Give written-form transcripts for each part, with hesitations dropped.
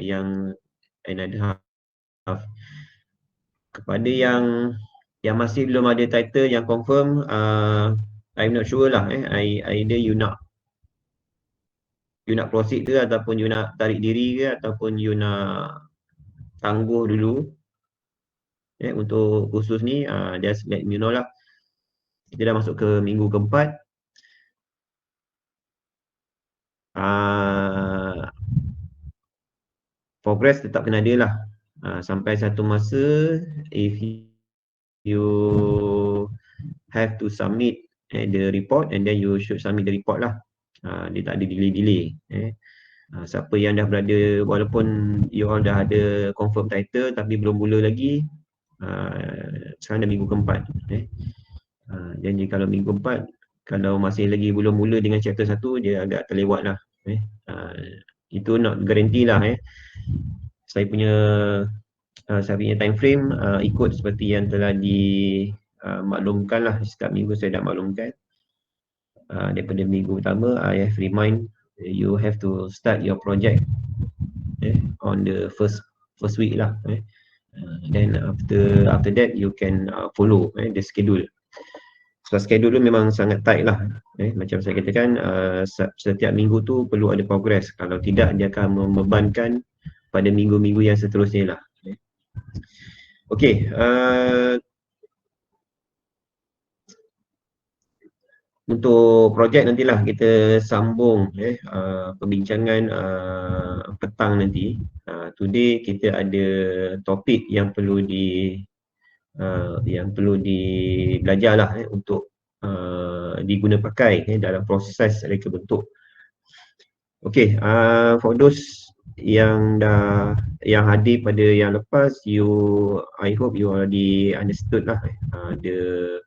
yang another half. Kepada yang masih belum ada title yang confirm, I'm not sure lah. Either you nak proceed ke, ataupun you nak tarik diri ke, ataupun you nak tangguh dulu untuk kursus ni. Just let me know lah. Kita dah masuk ke minggu keempat. Progress tetap kena ada lah. Sampai satu masa, if you have to submit the report, and then you should submit the report lah. Dia tak ada delay-delay. Siapa yang dah berada, walaupun you all dah ada confirm title tapi belum mula lagi, sekarang dah minggu keempat. Jadi kalau minggu keempat, kalau masih lagi belum mula dengan chapter 1, dia agak terlewat lah. Itu not guarantee lah. Saya punya time frame ikut seperti yang telah dimaklumkan lah. Setiap minggu saya dah maklumkan. Daripada minggu pertama, I have remind you have to start your project on the first week lah. Then after that you can follow the schedule. So schedule tu memang sangat tight lah. Macam saya katakan, setiap minggu tu perlu ada progress. Kalau tidak, dia akan membebankan pada minggu-minggu yang seterusnya lah. Okey, untuk projek nantilah kita sambung perbincangan petang nanti. Today kita ada topik yang perlu belajar lah untuk diguna pakai dalam proses reka bentuk. Okey, for those yang hadir pada yang lepas, I hope you already understood lah the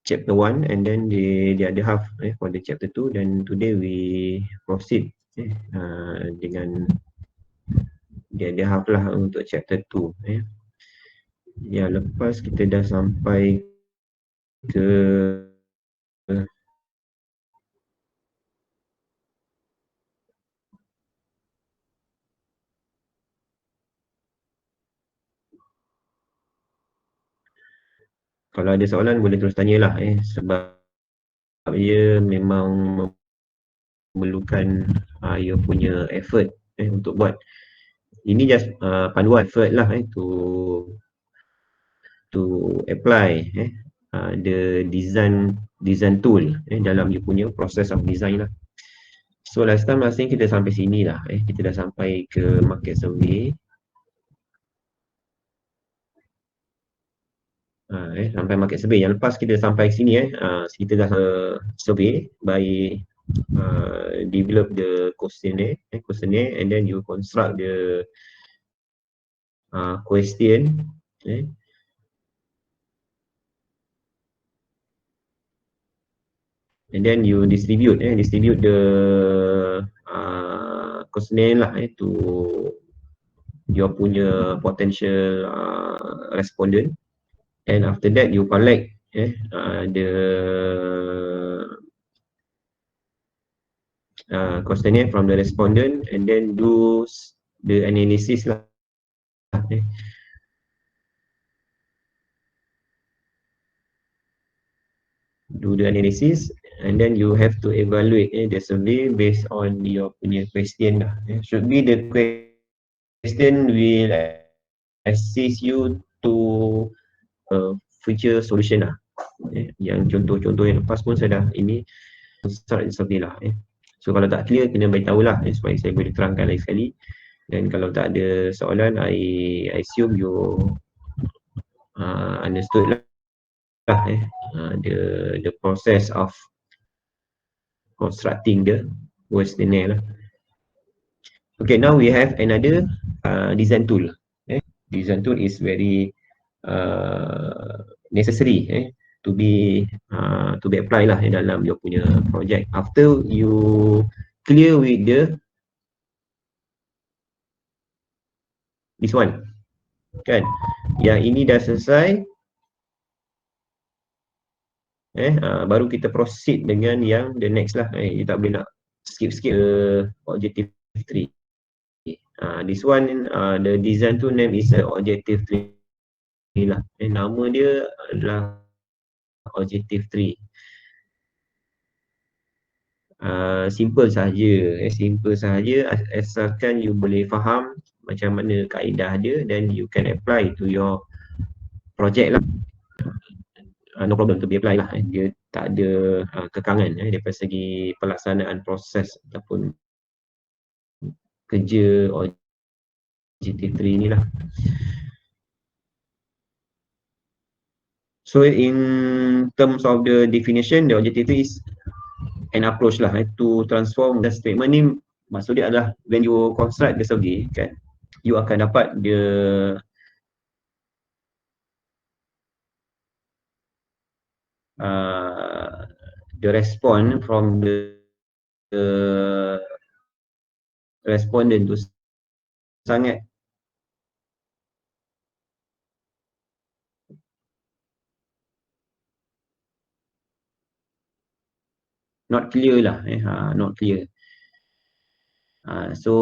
chapter 1 and then the other half for the chapter 2, dan today we proceed dengan the other half lah untuk chapter 2. Yang lepas kita dah sampai ke kalau ada soalan boleh terus tanyalah sebab ia memang memerlukan you punya effort untuk buat. Ini just panduan effort lah to apply the design tool dalam you punya process of design lah. So last time rasanya kita sampai sini lah. Kita dah sampai ke market survey. Sampai market survey. Yang lepas kita sampai sini kita dah survey by develop the questionnaire and then you construct the question and then you distribute the questionnaire lah to your punya potential respondent, and after that you collect the questionnaire from the respondent and then do the analysis lah. Do the analysis and then you have to evaluate the survey based on your punya question lah. Should be the question will assist you to future solution lah. Yang contoh-contoh yang lepas pun saya dah start survey lah. So kalau tak clear kena beritahu lah supaya saya boleh terangkan lagi sekali. Dan kalau tak ada soalan, I assume you understood lah the process of constructing the questionnaire lah. Okay, now we have another design tool. Design tool is very necessary to be applied lah dalam your punya project. After you clear with this one, kan? Yang ini dah selesai. Baru kita proceed dengan yang the next lah. You tak boleh nak skip objective 3. This one the design tu name is Objective 3 lah. Nama dia adalah Objective 3. Simple sahaja, simple sahaja asalkan you boleh faham macam mana kaedah dia, then you can apply to your project lah. No problem to be apply lah. Dia tak ada kekangan daripada segi pelaksanaan proses ataupun kerja Objective 3 ni lah. So in terms of the definition, the Objective 3 is an approach lah to transform the statement ni. Maksud dia adalah when you construct the survey kan, you akan dapat the response from the respondent tu sangat not clear lah, not clear. So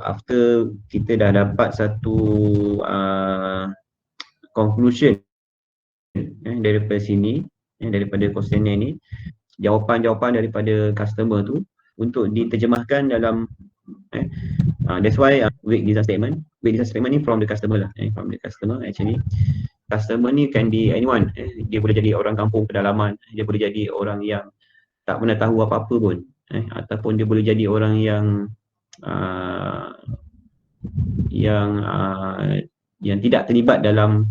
after kita dah dapat satu conclusion daripada sini, daripada questionnaire ni, jawapan-jawapan daripada customer tu untuk diterjemahkan dalam that's why weak design statement. Weak design statement ni from the customer lah, from the customer. Actually customer ni can be anyone, dia boleh jadi orang kampung pedalaman, dia boleh jadi orang yang tak pernah tahu apa-apa pun, ataupun dia boleh jadi orang yang yang tidak terlibat dalam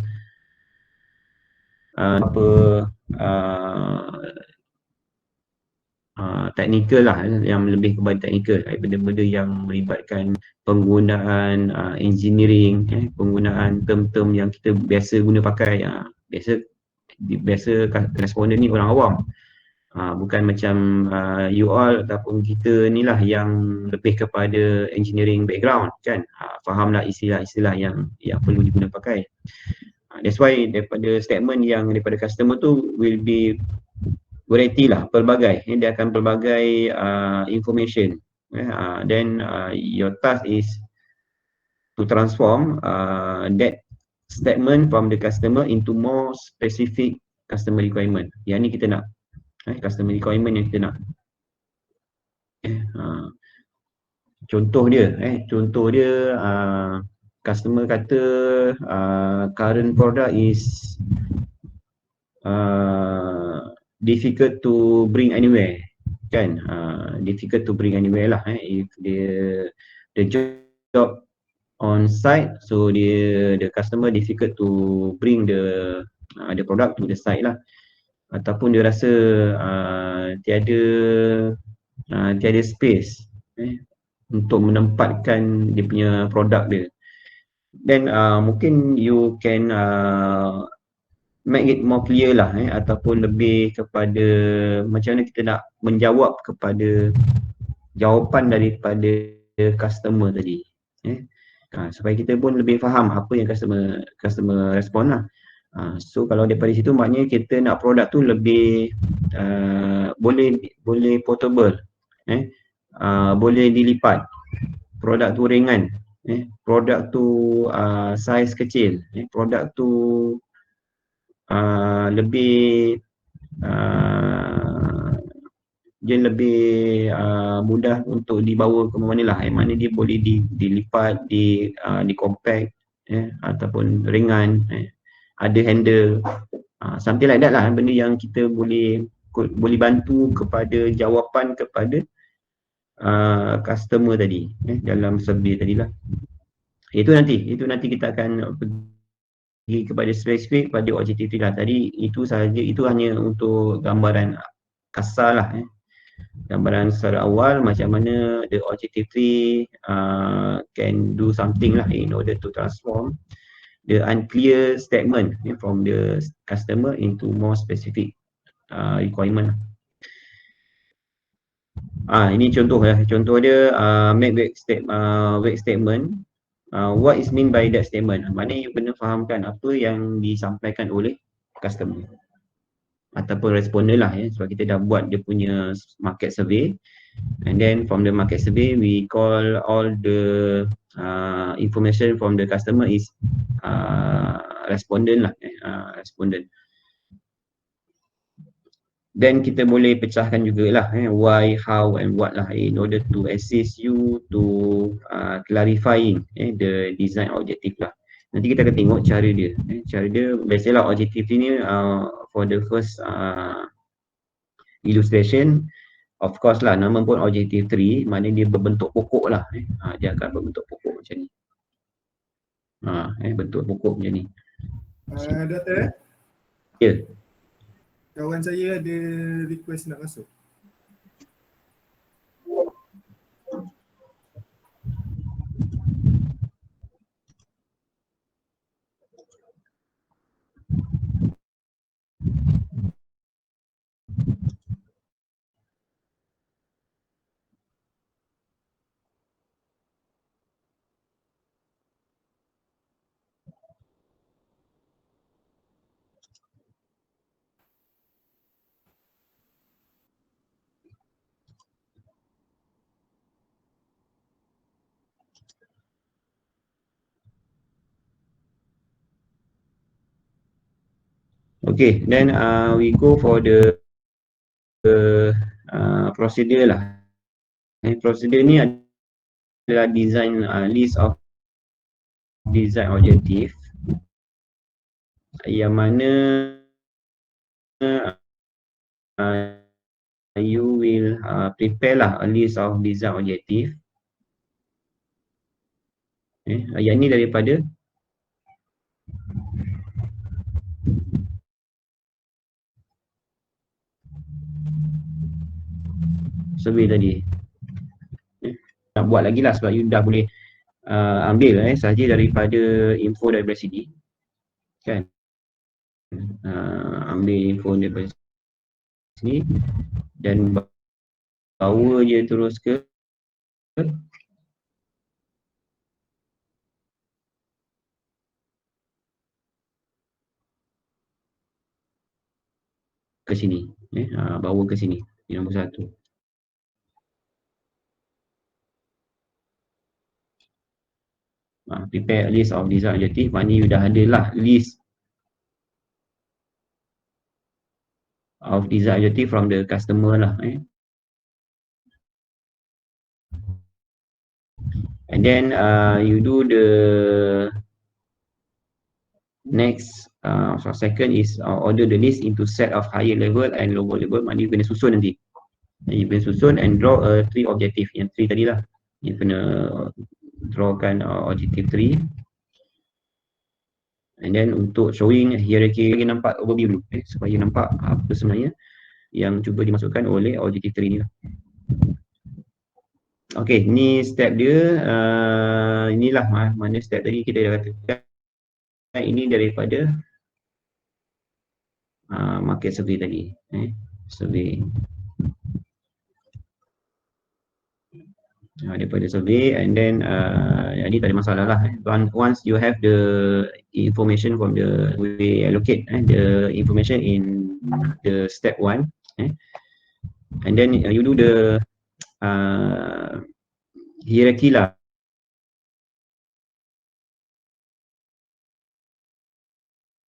teknikal lah, yang lebih kepada teknikal, benda-benda yang melibatkan penggunaan engineering, penggunaan term-term yang kita biasa guna pakai. Biasa responden ni orang awam, bukan macam you all ataupun kita ni lah yang lebih kepada engineering background kan, fahamlah istilah-istilah yang perlu diguna pakai. That's why daripada statement yang daripada customer tu will be variety lah, pelbagai. Dia akan pelbagai information. Then your task is to transform that statement from the customer into more specific customer requirement. Yang ni kita nak, customer requirement yang kita nak. Contoh dia, customer kata current product is difficult to bring anywhere kan, difficult to bring anywhere lah. If the job on site, so the customer difficult to bring the product to the site lah, ataupun dia rasa tiada space untuk menempatkan dia punya produk dia. Then mungkin you can make it more clear lah, ataupun lebih kepada macam mana kita nak menjawab kepada jawapan daripada customer tadi, supaya kita pun lebih faham apa yang customer respon lah. So kalau daripada situ maknanya kita nak produk tu lebih boleh portable, boleh dilipat, produk tu ringan, produk tu saiz kecil, produk tu lebih mudah untuk dibawa ke mana lah, mana dia boleh dilipat, di compact, ataupun ringan, ada handle, something like that lah, benda yang kita boleh bantu kepada jawapan kepada customer tadi, dalam survey tadi lah. Itu nanti kita akan pergi kepada spesifik pada Objective 3 lah. Tadi itu sahaja, itu hanya untuk gambaran kasar lah, gambaran secara awal macam mana the Objective 3 can do something lah in order to transform the unclear statement from the customer into more specific requirement. Ini contoh dia, make vague statement. What is mean by that statement? Maknanya you kena fahamkan apa yang disampaikan oleh customer ataupun responder lah, sebab kita dah buat dia punya market survey, and then from the market survey we call all the information from the customer is respondent lah, respondent. Then kita boleh pecahkan jugalah why, how and what lah, in order to assist you to clarifying the design objective lah. Nanti kita akan tengok cara dia. Cara dia biasalah objective ni for the first illustration, of course lah, nama pun objective 3, maknanya dia berbentuk pokok lah. Dia akan berbentuk pokok macam ni. Bentuk pokok macam ni. Doktor? Ya. Kawan saya ada request nak masuk. Okay, then we go for the procedure lah. Procedure ni adalah design list of design objective yang mana you will prepare lah a list of design objective. Yang ni daripada survey tadi. Nak buat lagi lah sebab you dah boleh ambil sahaja daripada info daripada sini kan. Ambil info daripada sini dan bawa je terus ke sini, bawa ke sini, nombor 1. Prepare a list of design objective, maknanya you dah ada lah list of design objective from the customer lah. And then you do the next, second is order the list into set of higher level and lower level, maknanya you kena susun nanti. You kena susun and draw a 3 objective, yang 3 tadi lah. You kena drawkan objective 3. And then untuk showing hierarchy, nampak overview dulu supaya nampak apa sebenarnya yang cuba dimasukkan oleh objective 3 ni lah. Okay, ni step dia. Inilah mana step tadi kita dah katakan. Ini daripada market survey tadi. Survey. Daripada survey, and then ini tak ada masalah lah. Once you have the information from the, we allocate the information in the step 1, and then you do the hierarchy lah.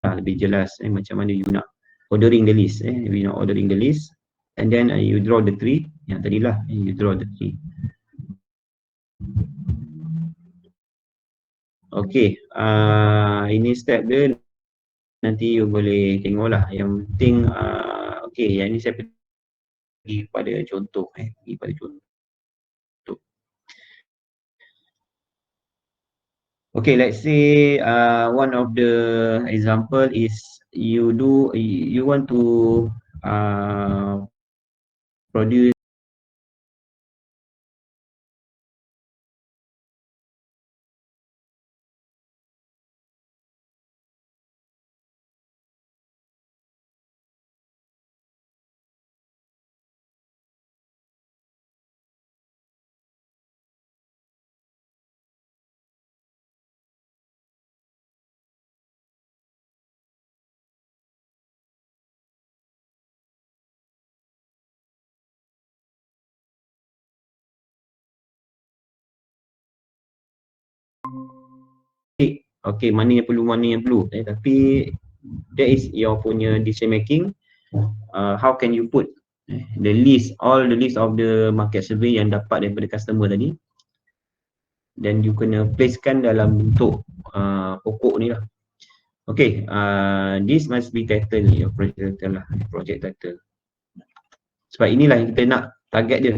Lebih jelas macam mana you nak ordering the list, you nak ordering the list, and then you draw the 3 yang tadilah, you draw the 3. Okay, ini step dia, nanti you boleh tengok lah. Yang penting, okay, yang ni saya pergi pada contoh, pergi pada contoh. Okay, let's say one of the example is you want to produce okay, mana yang perlu, mana yang perlu. Tapi that is your punya decision making. How can you put the list, all the list of the market survey yang dapat daripada customer tadi, dan you kena placekan dalam bentuk pokok ni lah. Okay, this must be title, your project title lah, project title. Sebab inilah yang kita nak, target dia.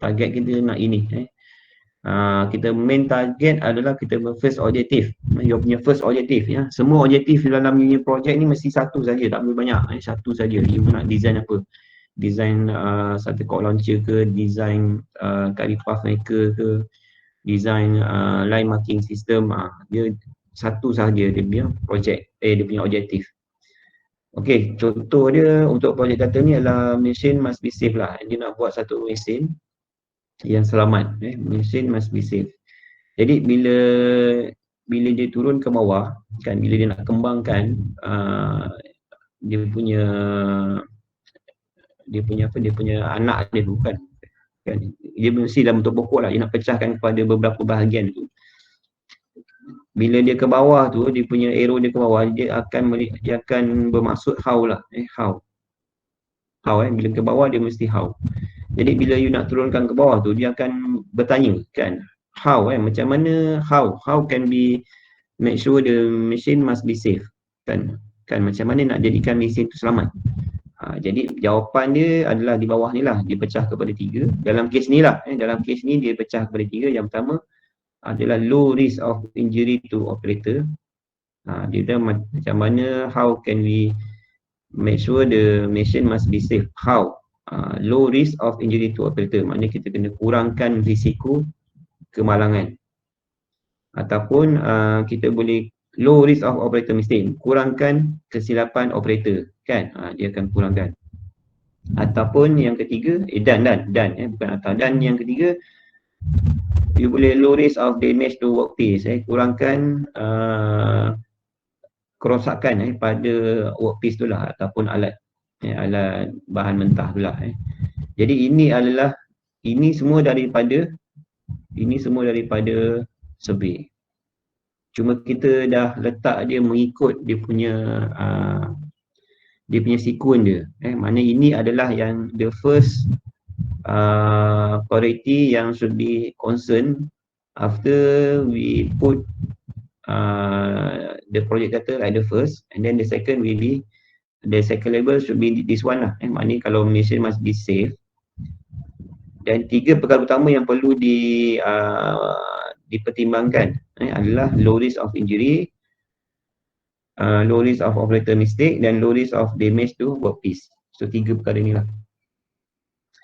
Target kita nak ini. Kita main target adalah kita first objective. Your punya first objective ya. Semua objektif dalam punya project ni mesti satu saja, tak boleh banyak. Satu saja. You nak design apa? Design satu code launcher ke, design career path maker ke, design line marking system. Dia satu saja dia punya project, dia punya objektif. Okey, contoh dia untuk project data ni adalah machine must be safe lah. Dia nak buat satu mesin yang selamat. Machine must be safe. Jadi bila dia turun ke bawah, kan, bila dia nak kembangkan dia punya anak dia tu kan, dia mesti dalam bentuk pokok lah, dia nak pecahkan kepada beberapa bahagian tu. Bila dia ke bawah tu, dia punya arrow dia ke bawah, dia akan bermaksud how lah, how. Bila ke bawah dia mesti how. Jadi bila you nak turunkan ke bawah tu, dia akan bertanya kan, how, macam mana, how can be make sure the machine must be safe, kan macam mana nak jadikan mesin tu selamat. Jadi jawapan dia adalah di bawah ni lah, dia pecah kepada 3. Dalam kes ni lah, dalam kes ni dia pecah kepada 3. Yang pertama adalah low risk of injury to operator. Dia dah macam mana, how can we make sure the machine must be safe, how. Low risk of injury to operator, maknanya kita kena kurangkan risiko kemalangan. Ataupun kita boleh low risk of operator mistake, kurangkan kesilapan operator, kan, dia akan kurangkan. Ataupun yang ketiga, bukan atau, dan yang ketiga, you boleh low risk of damage to workpiece, kurangkan kerosakan pada workpiece tu lah, ataupun alat bahan mentah tu lah. Jadi ini semua daripada survey. Cuma kita dah letak dia mengikut dia punya sequence dia. Mana ini adalah yang the first priority yang should be concerned after we put the project data like the first, and then the second will be, the second level should be this one lah. Maknanya kalau machine must be safe. Dan 3 perkara utama yang perlu dipertimbangkan adalah low risk of injury, low risk of operator mistake, dan low risk of damage to workpiece. So 3 perkara ni lah.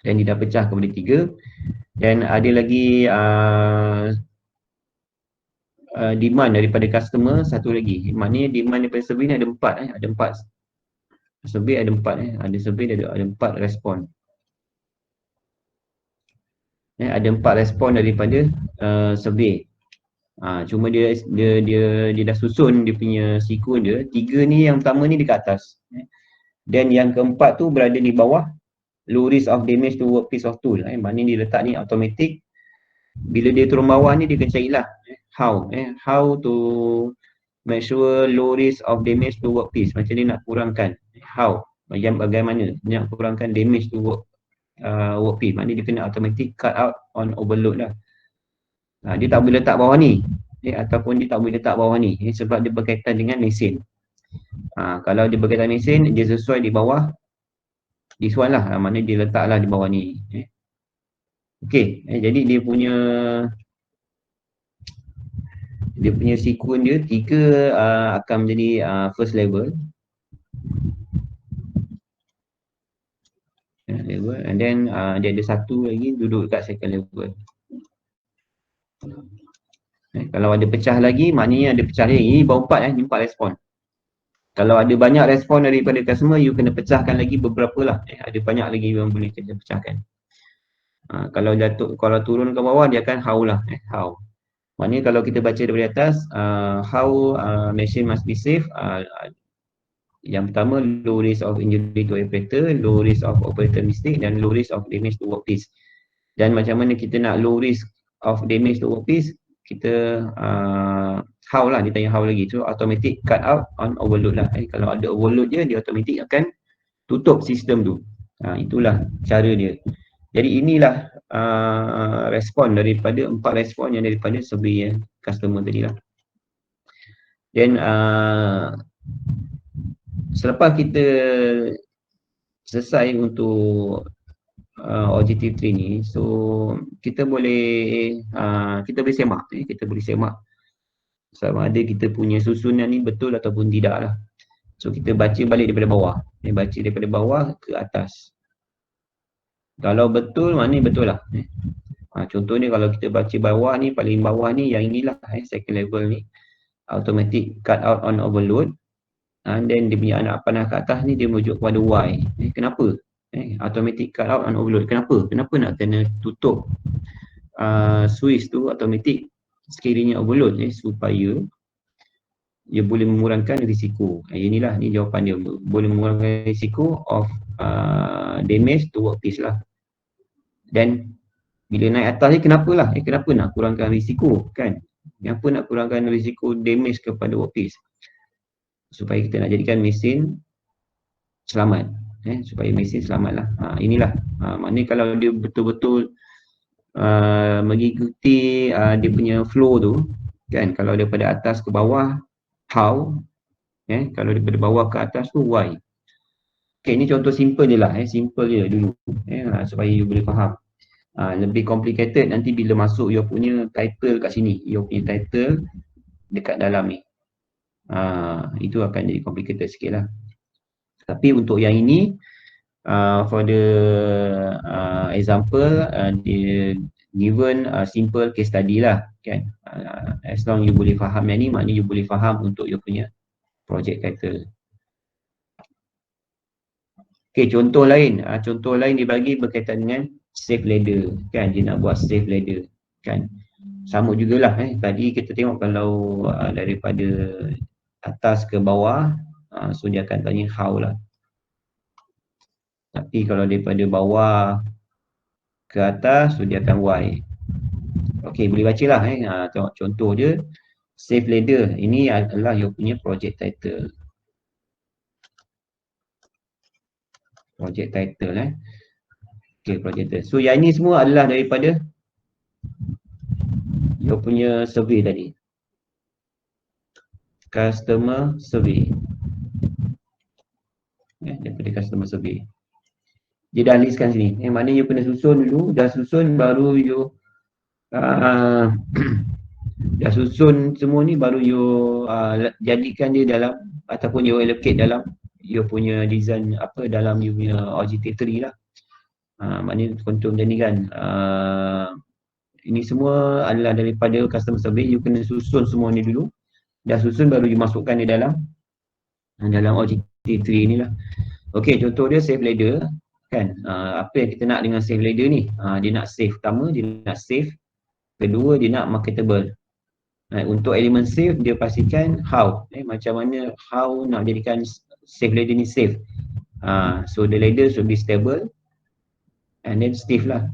Dan dia dah pecah kepada 3. Dan ada lagi demand daripada customer, satu lagi. Maknanya demand daripada survey ni ada 4. Ada 4. Survey ada 4. Ada survey ada 4 respon. Ada 4 respon daripada survey. Cuma dia dah susun dia punya sequence dia. 3 ni, yang pertama ni dekat atas. Dan yang keempat tu berada di bawah, low risk of damage to workpiece of tool. Maknanya dia letak ni automatic. Bila dia turun bawah ni, dia akan carilah how to make sure low risk of damage to workpiece. Macam dia nak kurangkan, how, bagaimana dia nak kurangkan damage to workpiece. Maknanya dia kena automatic cut out on overload lah. Dia tak boleh letak bawah ni, ataupun dia tak boleh letak bawah ni, sebab dia berkaitan dengan mesin. Kalau dia berkaitan mesin, dia sesuai di bawah this one lah, maknanya dia letaklah di bawah ni. Okey, jadi dia punya sequence dia 3 akan menjadi first level. And then dia ada satu lagi duduk kat second level. Kalau ada pecah lagi, maknanya ada pecah lagi. Ini baru 4, ini 4 respon. Kalau ada banyak respon daripada customer, you kena pecahkan lagi beberapa lah. Ada banyak lagi yang boleh kita pecahkan. Kalau turun ke bawah, dia akan how lah. How. Maknanya kalau kita baca daripada atas, how machine must be safe. Yang pertama, low risk of injury to operator, low risk of operator mistake, dan low risk of damage to workpiece. Dan macam mana kita nak low risk of damage to workpiece, kita how lah, dia tanya how lagi. So automatic cut out on overload lah. Kalau ada overload je, dia automatic akan tutup sistem tu. Itulah cara dia. Jadi inilah respon daripada 4 respon yang daripada survey customer tadi lah. Dan selepas kita selesai untuk objective 3 ni, so kita boleh semak, kita boleh semak sama ada kita punya susunan ni betul ataupun tidak lah. So kita baca balik daripada bawah, baca daripada bawah ke atas. Kalau betul, maknanya betul lah. Contohnya kalau kita baca bawah ni, paling bawah ni, yang inilah second level ni, automatic cut out on overload. And then dia punya anak panah ke atas ni, dia merujuk kepada why. Kenapa? Automatic cut out on overload. Kenapa? Kenapa nak kena tutup switch tu automatic sekiranya overload supaya dia boleh mengurangkan risiko. Inilah, ni jawapan dia. Boleh mengurangkan risiko of damage to workpiece lah. Dan bila naik atas ni kenapalah? Kenapa nak kurangkan risiko kan? Kenapa nak kurangkan risiko damage kepada workpiece? Supaya kita nak jadikan mesin selamat. Supaya mesin selamat lah. Inilah. Maknanya kalau dia betul-betul mengikuti dia punya flow tu kan, kalau daripada atas ke bawah how, kalau daripada bawah ke atas tu why. Okay, ini contoh simple je lah, simple je dulu supaya you boleh faham. Lebih complicated nanti bila masuk you punya title kat sini, you punya title dekat dalam ni, itu akan jadi complicated sikit lah. Tapi untuk yang ini, for the example, dia given simple case study lah kan. As long you boleh faham yang ni, maknanya you boleh faham untuk you punya project title. Okay, contoh lain dibagi berkaitan dengan safe ladder kan, dia nak buat safe ladder kan. Sama jugalah tadi kita tengok kalau daripada atas ke bawah, so dia akan tanya how lah. Tapi kalau daripada bawah ke atas, so dia akan why. Okay, boleh baca lah tengok contoh dia. Safe ladder, ini adalah you punya project title. Project title Okay, project title. So yang ini semua adalah daripada you punya survey tadi. Customer survey. Daripada customer survey. Dia dah listkan sini. Maknanya you kena susun dulu, dah susun baru you dah susun semua ni baru you jadikan dia dalam, ataupun you allocate dalam you punya design dalam you punya objective 3 lah. Maknanya contoh macam ni kan, ini semua adalah daripada customer survey. You kena susun semua ni dulu, dah susun baru you masukkan dia dalam objective 3 ni lah. Okay, contoh dia safe ladder kan. Apa yang kita nak dengan safe ladder ni? Dia nak safe, pertama dia nak safe, kedua dia nak marketable. Untuk elemen safe, dia pastikan how, macam mana how nak jadikan safe ladder ni safe. So the ladder should be stable and then stiff lah.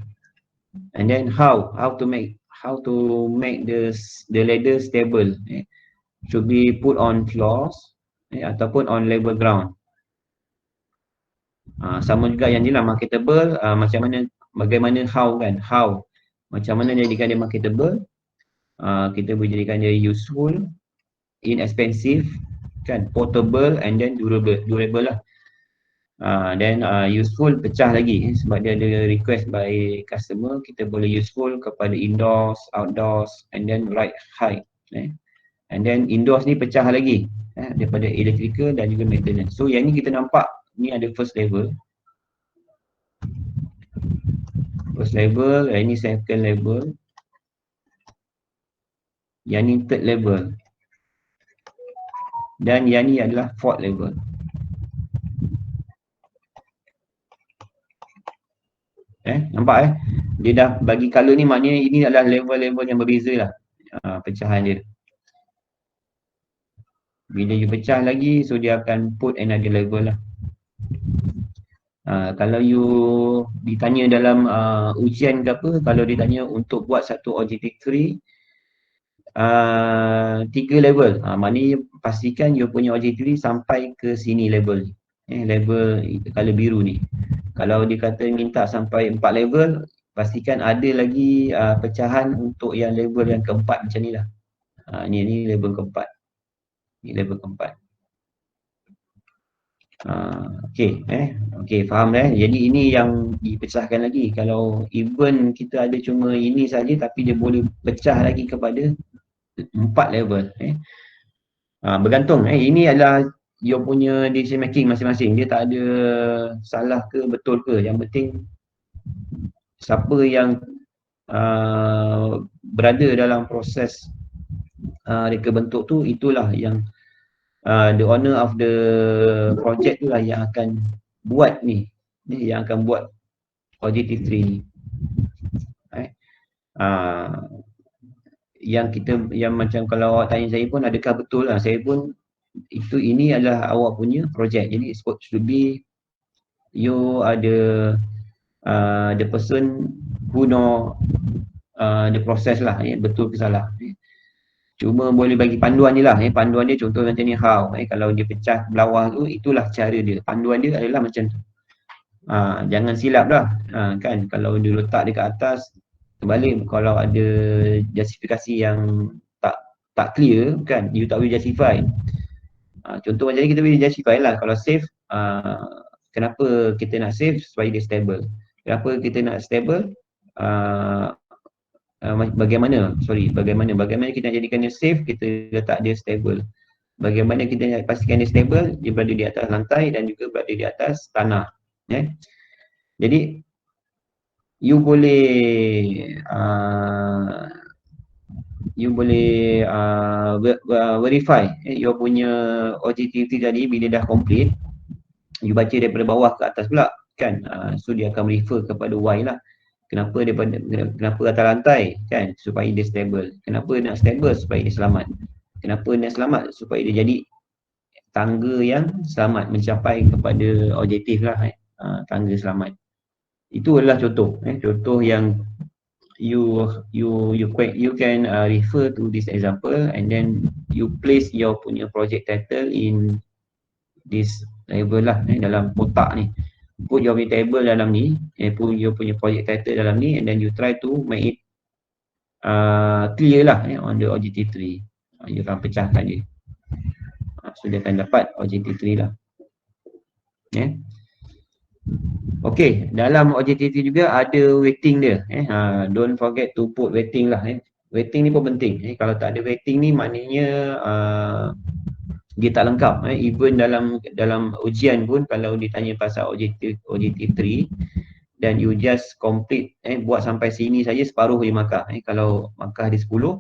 And then how to make the ladder stable, should be put on floors ataupun on level ground. Sama juga yang ni lah, marketable, macam mana, bagaimana how kan, how macam mana jadikan dia marketable. Kita boleh jadikan dia useful, inexpensive kan, portable and then durable lah. Then useful pecah lagi sebab dia ada request by customer, kita boleh useful kepada indoors, outdoors and then right height, and then indoors ni pecah lagi daripada electrical dan juga maintenance. So yang ni kita nampak ni ada first level, yang ni second level, yang ni third level, dan yang ni adalah fourth level. Nampak dia dah bagi color ni, maknanya ini adalah level-level yang berbeza lah pecahan dia. Bila you pecah lagi, so dia akan put another level lah. Kalau you ditanya dalam ujian ke apa, kalau ditanya untuk buat satu objective 3, 3 level. Maknanya pastikan you punya OJT sampai ke sini level ni. Level color biru ni. Kalau dia kata minta sampai 4 level, pastikan ada lagi pecahan untuk yang level yang keempat macam ni lah. Ni level keempat. Ni level keempat. Okey, faham dah. Jadi ini yang dipecahkan lagi. Kalau even kita ada cuma ini saja tapi dia boleh pecah lagi kepada 4 level. Bergantung. Ini adalah you punya decision making masing-masing. Dia tak ada salah ke betul ke. Yang penting siapa yang berada dalam proses reka bentuk tu, itulah yang the owner of the project tu lah yang akan buat ni, yang akan buat Objective 3 ni. Yang kita, yang macam kalau awak tanya saya pun, adakah betul lah, saya pun ini adalah awak punya project. Jadi supposed to be you ada the person who know the process lah, betul ke salah. Cuma boleh bagi panduan je lah. Panduan dia contoh macam ni, how. Kalau dia pecah bawah tu, itulah cara dia. Panduan dia adalah macam tu. Jangan silap lah. Kan, kalau dia letak dekat atas, terbalik kalau ada justifikasi yang tak clear, kan, you tak boleh justify. Contoh macam ni kita boleh justify lah. Kalau save, kenapa kita nak save? Supaya dia stable. Kenapa kita nak stable? Bagaimana kita nak jadikan dia safe, kita letak dia stable. Bagaimana kita nak pastikan dia stable? Dia berada di atas lantai dan juga berada di atas tanah. Jadi you boleh verify you punya objectivity tadi bila dah complete. You baca daripada bawah ke atas pula, kan. So dia akan refer kepada why lah. Kenapa atas lantai, kan, supaya dia stable. Kenapa nak stable? Supaya dia selamat. Kenapa nak selamat? Supaya dia jadi tangga yang selamat mencapai kepada objektif lah. Tangga selamat. Itu adalah contoh. Contoh yang you can refer to this example, and then you place your punya project title in this level lah, dalam kotak ni. Put your table dalam ni, put your punya project title dalam ni, and then you try to make it clear lah on the Objective 3. You akan pecahkan dia. So dia akan dapat Objective 3 lah. Okay, dalam Objective 3 juga ada weighting dia. Don't forget to put weighting lah. Weighting ni pun penting. Kalau tak ada weighting ni, maknanya dia tak lengkap. Even dalam ujian pun, kalau ditanya pasal Objective 3 dan you just complete, buat sampai sini saja, separuh je markah. Kalau markah dia 10,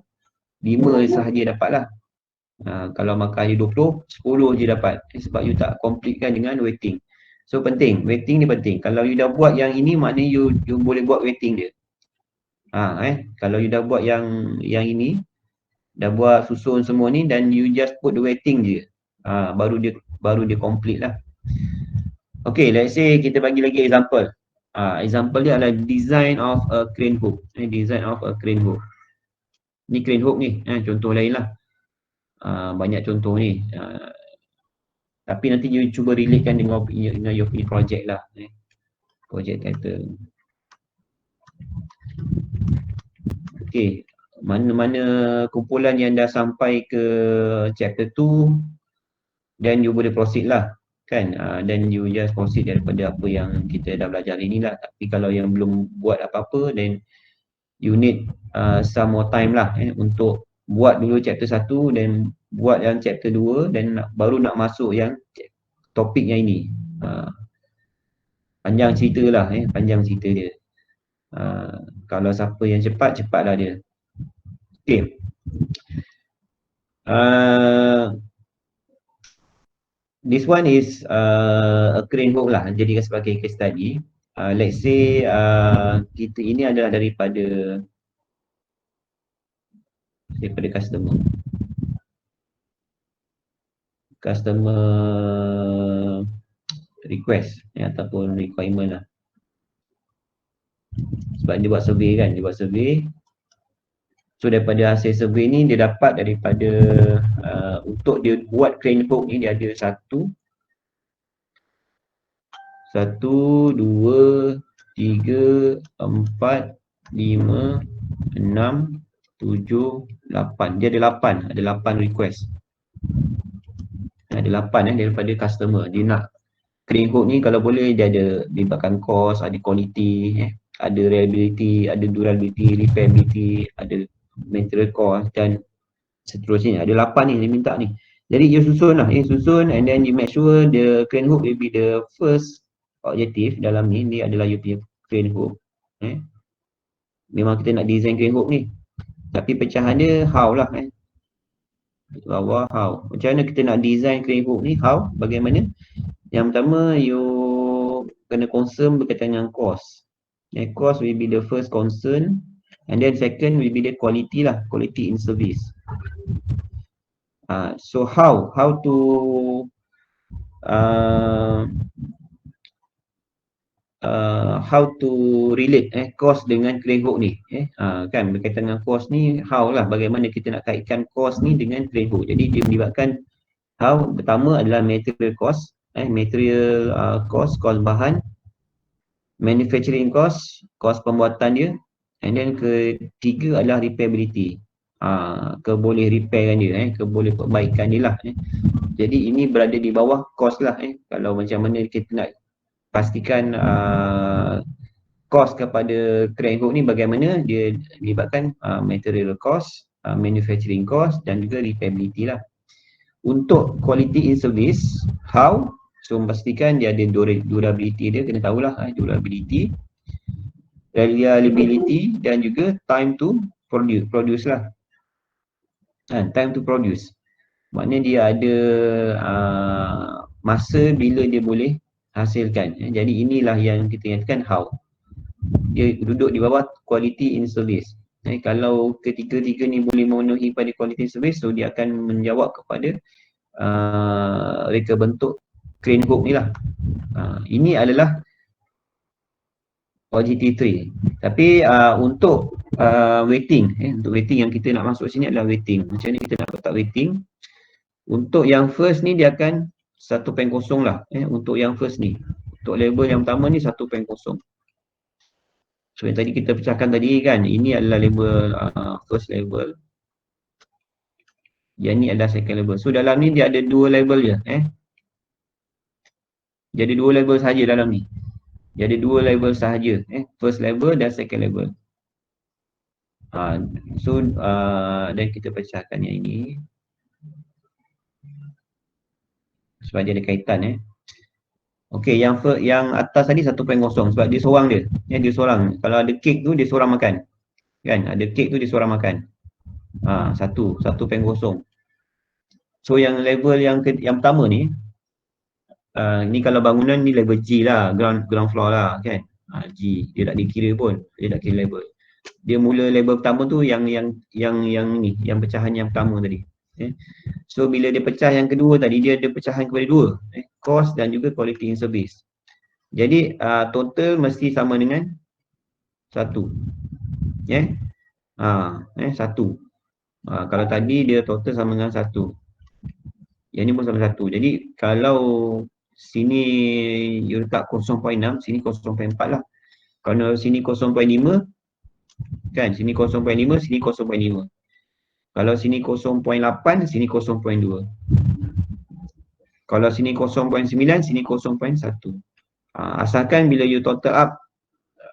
5 sahaja dapat lah. Kalau markah dia 20, 10 je dapat. Sebab you tak completekan dengan weighting. So penting, weighting ni penting. Kalau you dah buat yang ini, maknanya you boleh buat weighting dia. Kalau you dah buat yang ini, dah buat susun semua ni, dan you just put the weighting je, baru dia complete lah. Okay, let's say kita bagi lagi example. Example dia adalah design of a crane hook. Design of a crane hook. Ni crane hook ni, contoh lain lah. Banyak contoh ni. Tapi nanti you cuba relatekan dengan your project lah. Project title. Okay, mana-mana kumpulan yang dah sampai ke chapter 2, then you boleh proceed lah, kan. Then you just proceed daripada apa yang kita dah belajar ini lah. Tapi kalau yang belum buat apa-apa, then you need some more time lah, untuk buat dulu chapter 1, then buat yang chapter 2, dan baru nak masuk yang topik yang ini. Panjang cerita lah, panjang cerita dia. Kalau siapa yang cepat, cepatlah dia. Okay. This one is a crane hook lah, jadikan sebagai case study. Let's say kita ini adalah daripada customer request, ataupun requirement lah. Sebab dia buat survey, kan, dia buat survey. So daripada hasil survey ni dia dapat daripada untuk dia buat crane hook ni dia ada 1, 2, 3, 4, 5, 6, 7, 8. Dia ada 8 request. Ada 8 daripada customer. Dia nak crane hook ni kalau boleh dia ada libatkan cost, ada quality, ada reliability, ada durability, repairability, ada material cost dan seterusnya. Ada 8 ni dia minta ni. Jadi you susun lah, susun and then you make sure the crane hook will be the first objective dalam ni. Ni adalah you punya crane hook. Memang kita nak design crane hook ni. Tapi pecahan dia how lah. Bawah how. Macam mana kita nak design crane hook ni? How? Bagaimana? Yang pertama you kena concern berkaitan dengan cost. Cost will be the first concern and then second will be the quality lah, quality in service. So how to relate cost dengan crane hook ni, kan berkaitan dengan cost ni, how lah, bagaimana kita nak kaitkan cost ni dengan crane hook. Jadi dia melibatkan how. Pertama adalah material cost, material cost bahan, manufacturing cost pembuatan dia, and then ketiga adalah repairability, keboleh repairkan dia, keboleh perbaikan dia lah. Jadi ini berada di bawah cost lah. Kalau macam mana kita nak pastikan cost kepada crane hook ni, bagaimana dia libatkan material cost, manufacturing cost dan juga repairability lah. Untuk quality in service, how? So memastikan dia ada durability dia, kena tahulah durability, reliability dan juga time to produce lah. Time to produce. Maknanya dia ada masa bila dia boleh hasilkan. Jadi inilah yang kita nyatakan how. Dia duduk di bawah quality in service. Kalau ketiga-tiga ni boleh memenuhi pada quality in service, so dia akan menjawab kepada reka bentuk crane hook ni lah. Ini adalah OJT 3. Tapi untuk weighting, untuk weighting yang kita nak masuk sini adalah weighting. Macam ni kita nak letak weighting. Untuk yang first ni dia akan 1.0 lah. Untuk yang first ni, untuk label yang pertama ni 1.0. So yang tadi kita pecahkan tadi kan, ini adalah label first label, yang ni adalah second label. So dalam ni dia ada 2 label je. Dia ada 2 label sahaja dalam ni. Dia ada 2 label sahaja, first label dan second label. Dan kita pecahkan yang ini sebab dia ada kaitan. Okey, yang atas tadi 1.0 sebab dia seorang dia. Dia seorang. Kalau ada kek tu dia seorang makan. Kan? Ada kek tu dia seorang makan. 1.0. So yang label yang pertama ni, ni kalau bangunan ni label G lah, ground floor lah kan. G, dia tak dikira pun, dia tak kira label. Dia mula label pertama tu yang ni, yang pecahan yang pertama tadi. So bila dia pecah yang kedua tadi, dia ada pecahan kepada 2, cost dan juga quality in service. Jadi total mesti sama dengan 1. 1. Kalau tadi dia total sama dengan 1. Yang ni pun sama 1. Jadi kalau sini you letak 0.6, sini 0.4 lah. Kalau sini 0.5 kan, sini 0.5, sini 0.5. Kalau sini 0.8, sini 0.2. Kalau sini 0.9, sini 0.1. Asalkan bila you total up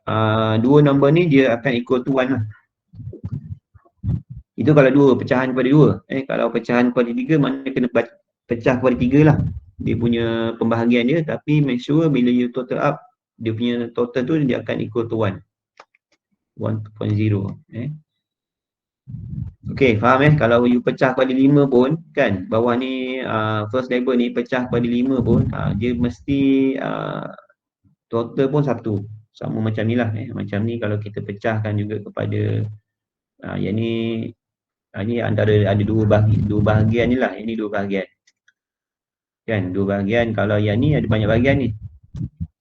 2 number ni dia akan equal to 1 lah. Itu kalau 2, pecahan kepada 2. Kalau pecahan kepada 3, maknanya kena pecah kepada 3 lah. Dia punya pembahagian dia, tapi make sure bila you total up, dia punya total tu dia akan equal to 1. 1.0. Okey, faham kalau you pecah pada 5 pun kan, bawah ni first label ni pecah pada 5 pun, dia mesti total pun 1. Sama macam ni lah. Macam ni kalau kita pecahkan juga kepada yang ni, ni antara ada 2 bahagian ni lah. Ini 2 bahagian. Kan, 2 bahagian. Kalau yang ni ada banyak bahagian ni.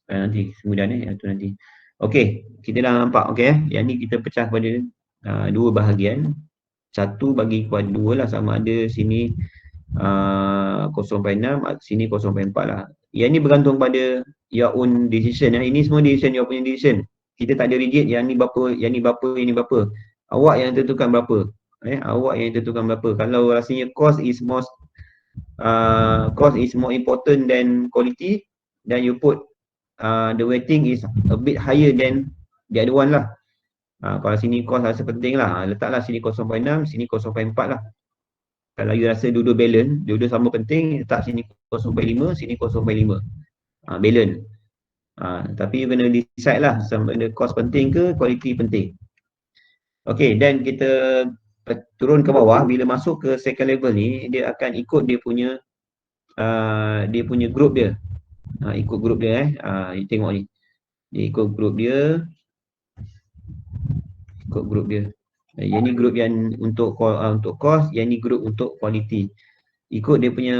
Nanti kemudian itu nanti. Okey, kita dah nampak okey. Yang ni kita pecah pada 2 bahagian. 1 bagi kepada 2 lah, sama ada sini 0.6, sini 0.4 lah. Yang ni bergantung pada your own decision. Ini semua decision, your punya decision. Kita tak ada rigid yang ni berapa, yang ni berapa, yang ni berapa. Awak yang tentukan berapa. Awak yang tentukan berapa. Kalau rasanya cost is more important than quality, then you put the weighting is a bit higher than the other one lah. Kalau sini cost rasa penting lah, letaklah sini 0.6, sini 0.4 lah. Kalau you rasa dua-dua balance, dua-dua sama penting, letak sini 0.5, sini 0.5. Balance. Tapi you kena decide lah, sama ada cost penting ke quality penting. Okay, then kita turun ke bawah. Bila masuk ke second level ni, dia akan ikut dia punya group dia. Ikut group dia you tengok ni. Dia ikut group dia. Yang ni group yang untuk cost, yang ni group untuk quality. Ikut dia punya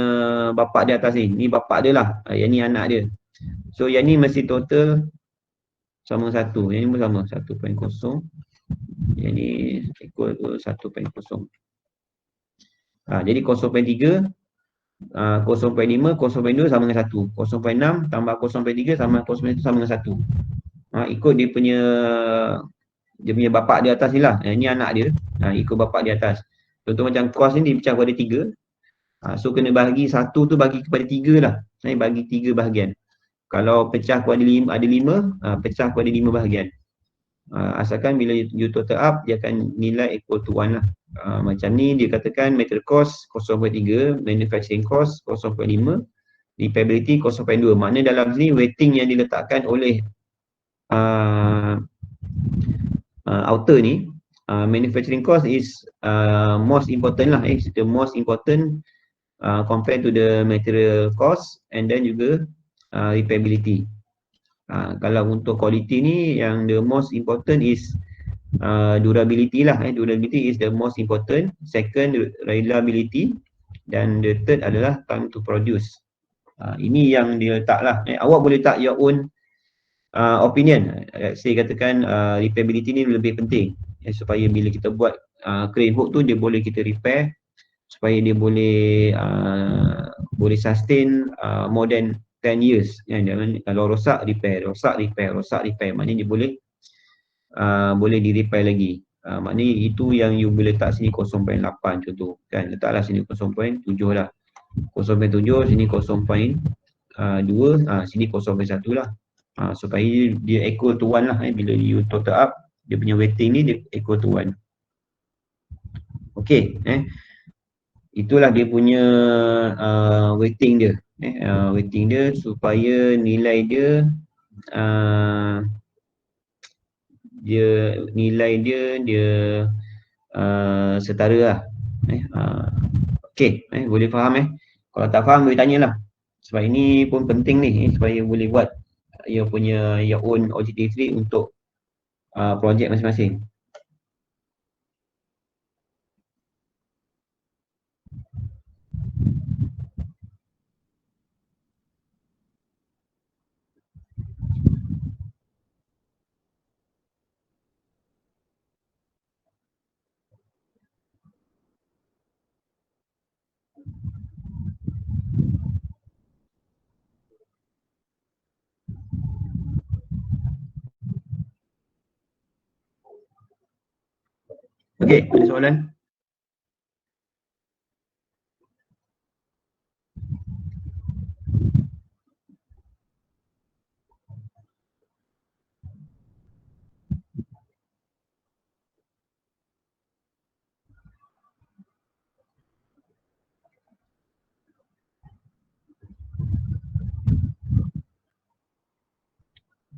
bapak dia atas ni. Ni bapak dia lah. Yang ni anak dia. So yang ni mesti total sama 1. Yang ni pun sama 1.0. Yang ni equal to 1.0. Jadi 0.3, 0.5, 0.2 sama dengan 1. 0.6 tambah 0.3 sama 0.1 sama dengan 1. Ikut dia punya bapak dia atas ni lah. Ni anak dia. Ikut bapak dia atas. Contoh macam cost ni dipecah kepada 3. So kena bahagi 1 tu bagi kepada 3 lah. Bagi 3 bahagian. Kalau pecah kepada 5, ada 5, pecah kepada 5 bahagian. Asalkan bila you total up, dia akan nilai equal to 1 lah. Macam ni dia katakan material cost 0.3, manufacturing cost 0.5, repairability 0.2. Maknanya dalam sini weighting yang diletakkan oleh outer ni, manufacturing cost is most important lah. It's the most important compared to the material cost, and then juga repairability. Kalau untuk quality ni, yang the most important is durability lah. Durability is the most important. Second, reliability. Dan the third adalah time to produce. Ini yang dia letak lah. Awak boleh letak your own opinion. Saya katakan repairability ni lebih penting. Supaya bila kita buat crane hook tu, dia boleh kita repair. Supaya dia boleh sustain more than 10 years. Kalau rosak, repair. Maknanya dia boleh di repair lagi. Maknanya itu yang you boleh letak sini 0.8 contoh. Kan, letaklah sini 0.7 lah. 0.7, sini 0.2, sini 0.1 lah. Supaya dia equal to 1 lah. Bila you total up, dia punya weighting ni dia equal to 1. Okay. Itulah dia punya weighting dia. Weighting dia supaya nilai dia setara lah. Okay, boleh faham Kalau tak faham boleh tanyalah. Sebab ini pun penting ni, supaya boleh buat your own OJT3 untuk projek masing-masing. Okay, ada soalan?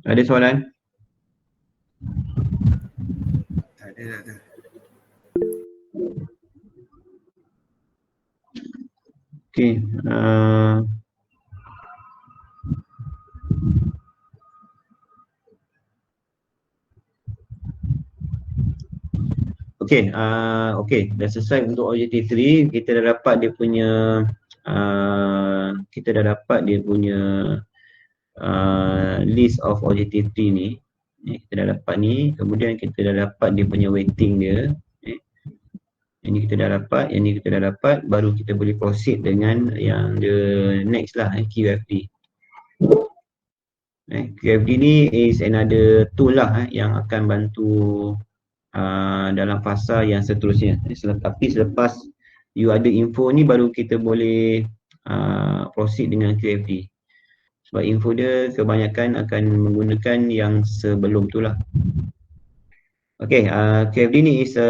Ada soalan? Tak ada. Okay. Okay, dah selesai untuk OJT3. Kita dah dapat dia punya list of OJT3 ni. Kita dah dapat ni. Kemudian kita dah dapat dia punya weighting dia. Yang ni kita dah dapat, yang ni kita dah dapat, baru kita boleh proceed dengan yang the next lah, QFD. QFD ni is another tool lah yang akan bantu dalam fasa yang seterusnya. Tapi selepas you ada info ni, baru kita boleh proceed dengan QFD. Sebab info dia kebanyakan akan menggunakan yang sebelum tu lah. Okay, QFD ni is a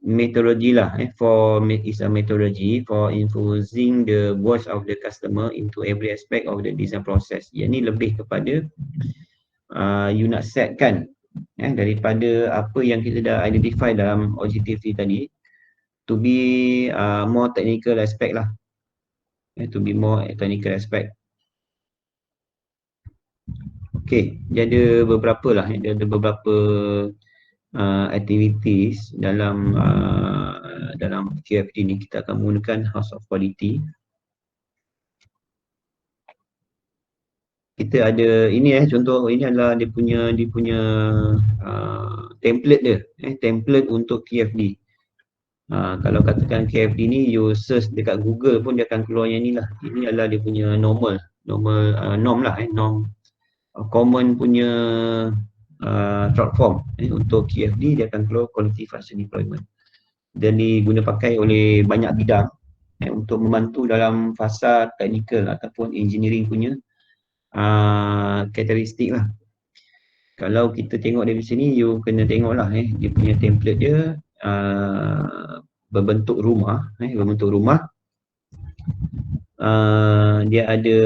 methodology lah, is a methodology for infusing the voice of the customer into every aspect of the design process. Yang ni lebih kepada you nak setkan daripada apa yang kita dah identify dalam objective tadi to be more technical aspect lah, to be more technical aspect. Okay, dia ada beberapa lah, dia ada beberapa activities dalam dalam QFD ni. Kita akan menggunakan House of Quality. Kita ada ini contoh ini adalah dia punya template dia, template untuk QFD. Kalau katakan QFD ni you search dekat Google pun dia akan keluar yang ni lah. Ini adalah dia punya norm lah, norm common punya short form untuk QFD. Dia akan keluar Quality Function Deployment, dan diguna pakai oleh banyak bidang untuk membantu dalam fasa technical ataupun engineering punya karakteristik lah. Kalau kita tengok dari sini, you kena tengok lah dia punya template dia berbentuk rumah, dia ada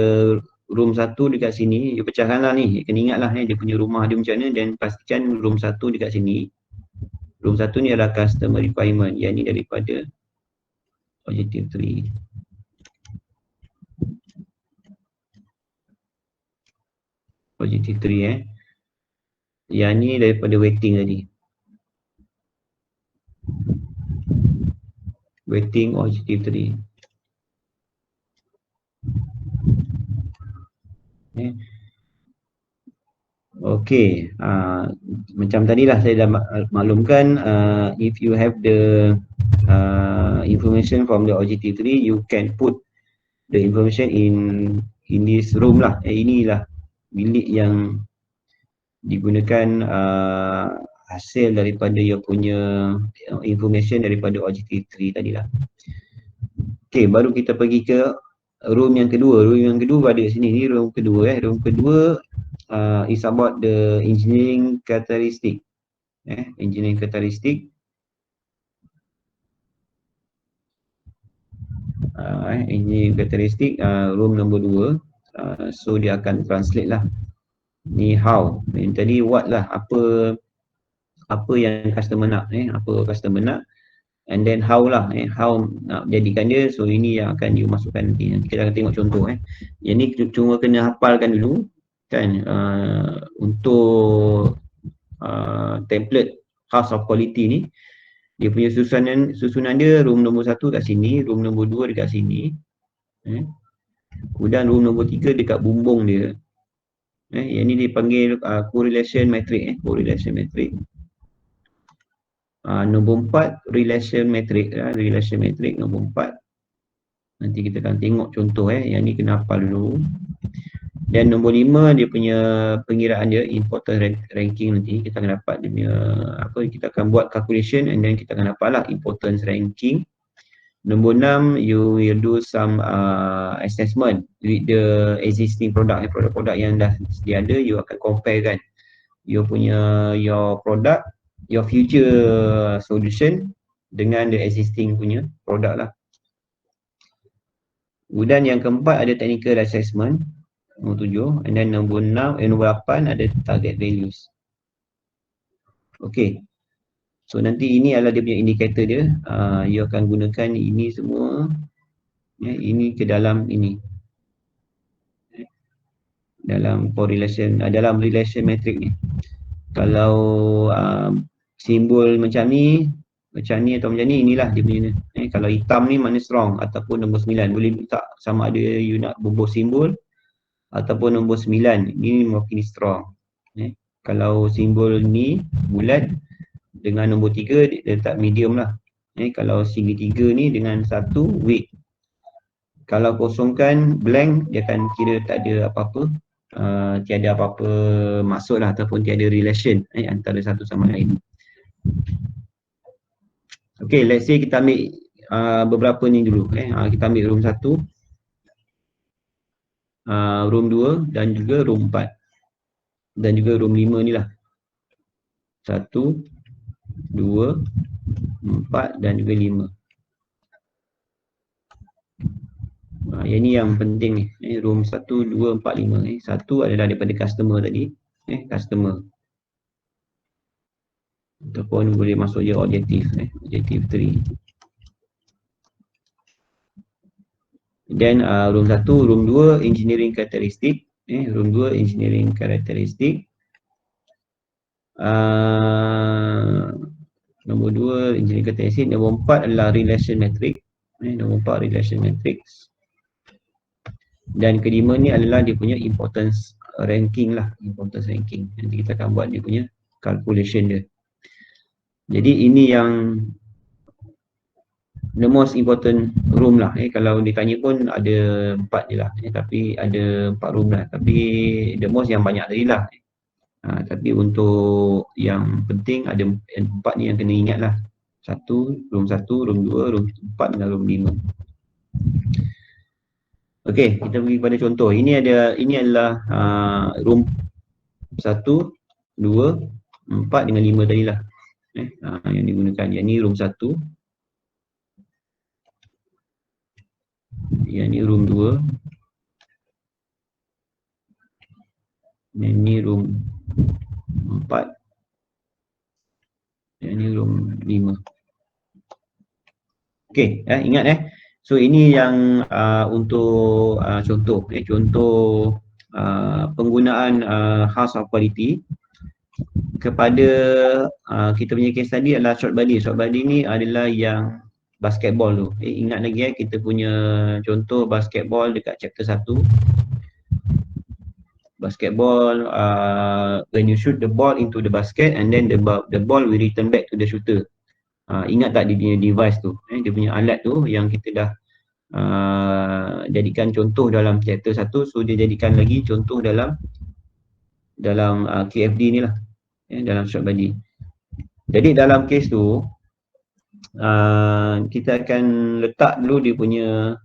room 1 dekat sini. You pecahkan lah ni, kena ingat lah dia punya rumah dia macam mana, dan pastikan room 1 dekat sini. Room 1 ni adalah customer requirement, yang ni daripada Objective 3. Objective 3 yang ni daripada waiting tadi. Waiting Objective 3. Okay, macam tadilah saya dah maklumkan, if you have the information from the Objective 3, you can put the information in this room lah. Inilah bilik yang digunakan hasil daripada you punya information daripada Objective 3 tadilah. Okay, baru kita pergi ke room yang kedua. Room yang kedua ada kat sini. Ni room kedua. Room kedua is about the engineering characteristic. Engineering characteristic. Engineering characteristic, room nombor 2. So dia akan translate lah. Ni how. Tadi what lah, apa yang customer nak, apa customer nak, and then how lah, how nak jadikan dia. So ini yang akan you masukkan nanti. Nanti kita akan tengok contoh. Yang ni cuma kena hafalkan dulu kan, untuk template House of Quality ni. Dia punya susunan dia, room nombor 1 kat sini, room nombor 2 dekat sini, kemudian room nombor 3 dekat bumbung dia. Yang ni dipanggil correlation matrix. Correlation matrix. Nombor 4 relation matrix. Relation matrix nombor 4. Nanti kita akan tengok contoh. Yang ni kena hafal dulu. Dan nombor 5 dia punya pengiraan dia, importance ranking. Nanti kita akan dapat dia punya kita akan buat calculation, and then kita akan dapat lah importance ranking. Nombor 6, you will do some assessment with the existing product. Produk-produk yang dah sedia ada, you akan compare kan your product, your future solution dengan the existing punya produk lah. Kemudian yang keempat ada technical assessment, nombor 7, and then nombor 8 ada target values. Okay, so nanti ini adalah dia punya indicator dia. You akan gunakan ini semua, ini ke dalam ini, dalam correlation, dalam relation matrix ni. Kalau simbol macam ni atau macam ni, inilah dia punya. Kalau hitam ni mana strong, ataupun nombor 9. Boleh tak sama ada you nak bubuh simbol ataupun nombor 9, ini makin strong. Kalau simbol ni bulat dengan nombor 3 dia letak medium lah. Kalau segitiga ni dengan 1 weak. Kalau kosongkan blank, dia akan kira tak ada apa-apa, tiada apa-apa maksud lah ataupun tiada relation antara satu sama lain. Okay, let's say kita ambil beberapa ni dulu. Kita ambil room 1, room 2 dan juga room 4 dan juga room 5 ni lah. 1, 2, 4 dan juga 5. Yang ni yang penting ni. Room 1, 2, 4, 5. Satu adalah daripada customer tadi. Customer. Ataupun boleh masuk je objektif. Objektif 3. Then room 1, room 2 engineering characteristic. Room 2 engineering characteristic. Nombor 2 engineering characteristic. Nombor 4 adalah relation matrix. Nombor 4 relation matrix. Dan kelima ni adalah dia punya importance ranking lah. Importance ranking. Nanti kita akan buat dia punya calculation dia. Jadi ini yang the most important room lah. Kalau ditanya pun ada 4 je lah. Tapi ada 4 room lah. Tapi the most yang banyak tadi lah. Tapi untuk yang penting ada 4 ni yang kena ingat lah. Room 1, room 2, room 4 dan room 5. Okey, kita pergi kepada contoh. Ini adalah room 1, 2, 4 dengan 5 tadi lah. Yang digunakan. Yang ni room 1. Yang ni room 2. Yang ni room 4. Yang ni room 5. Okey, ingat So ini yang untuk contoh. Contoh penggunaan house of quality kepada kita punya case tadi adalah short body. Short body ni adalah yang basketball tu. Ingat lagi kita punya contoh basketball dekat chapter 1. Basketball, when you shoot the ball into the basket and then the ball will return back to the shooter. Ingat tak dia punya device tu, dia punya alat tu yang kita dah jadikan contoh dalam chapter 1, so dia jadikan lagi contoh dalam QFD ni lah, dalam short body. Jadi dalam case tu kita akan letak dulu dia punya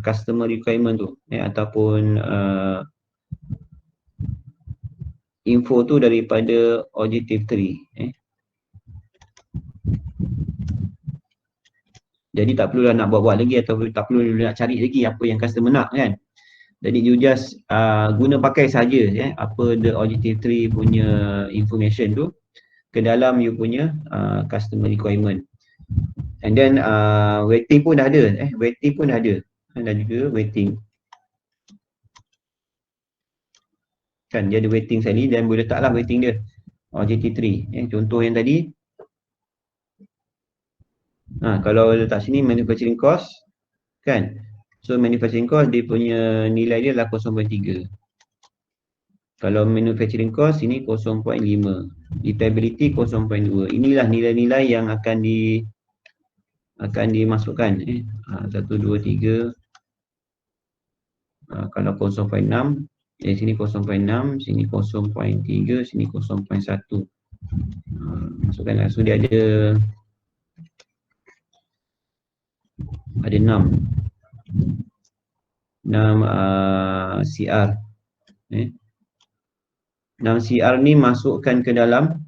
customer requirement tu, ataupun info tu daripada objective 3. Jadi tak perlulah nak buat-buat lagi atau tak perlu nak cari lagi apa yang customer nak kan. Jadi you just guna pakai saja apa the objective 3 punya information tu ke dalam you punya customer requirement. And then waiting pun dah ada, waiting pun dah ada. Dan juga waiting. Kan dia ada waiting sekali dan boleh letaklah waiting dia. Objective 3. Contoh yang tadi. Kalau letak sini manufacturing cost kan. So manufacturing cost dia punya nilai dia adalah 0.3. Kalau manufacturing cost ini 0.5. Dependability 0.2. Inilah nilai-nilai yang akan dimasukkan. 1, 2, 3. Kalau 0.6, sini 0.6, sini 0.3, sini 0.1. Masukkanlah. So dia ada 6 CR. 6 CR ni masukkan ke dalam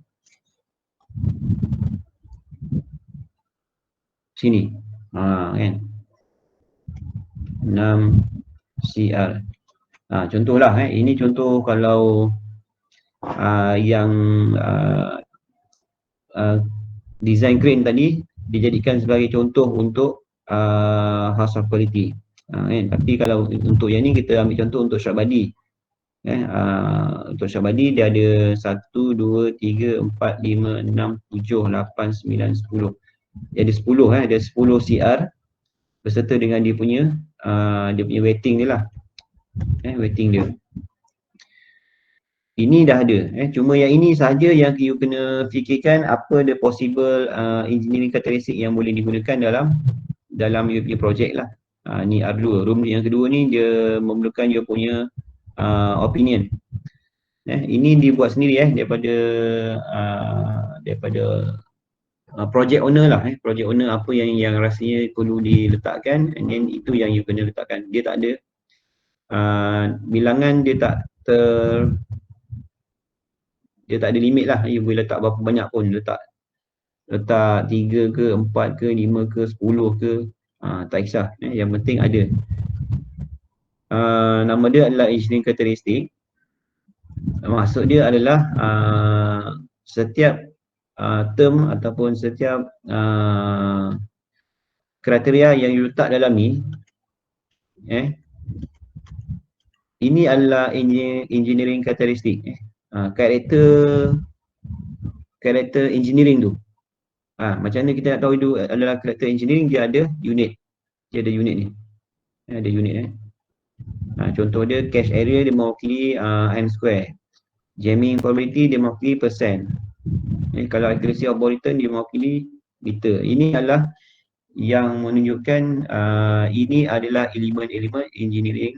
sini. Kan. 6 CR. Contohlah ini contoh kalau yang design crane tadi dijadikan sebagai contoh untuk house of quality. Tapi kalau untuk yang ni kita ambil contoh untuk short body. Untuk short body dia ada 1, 2, 3, 4, 5, 6, 7, 8, 9, 10. Dia ada 10 ada 10 CR beserta dengan dia punya waiting dia lah. Waiting dia. Ini dah ada. Cuma yang ini sahaja yang you kena fikirkan apa the possible engineering characteristic yang boleh digunakan dalam you punya projek lah. Ni R2. Room yang kedua ni dia memerlukan you punya opinion. Ini dibuat sendiri daripada project owner lah. Project owner apa yang rasanya perlu diletakkan, and then itu yang you kena letakkan. Dia tak ada bilangan, dia tak ada limit lah. You boleh letak berapa banyak pun, letak 3 ke, 4 ke, 5 ke, 10 ke, tak kisah. Yang penting ada. Nama dia adalah engineering characteristic. Maksud dia adalah setiap term ataupun setiap kriteria yang you letak dalam ni, ini adalah engineering characteristic. Karakter engineering tu. Macam mana kita nak tahu itu adalah karakter engineering? Dia ada unit. Dia ada unit ni. Ada unit. Contoh dia, cache area dia mewakili M square. Jamming probability dia mewakili persen. Kalau accuracy of ball return dia mewakili meter. Ini adalah yang menunjukkan ini adalah elemen-elemen engineering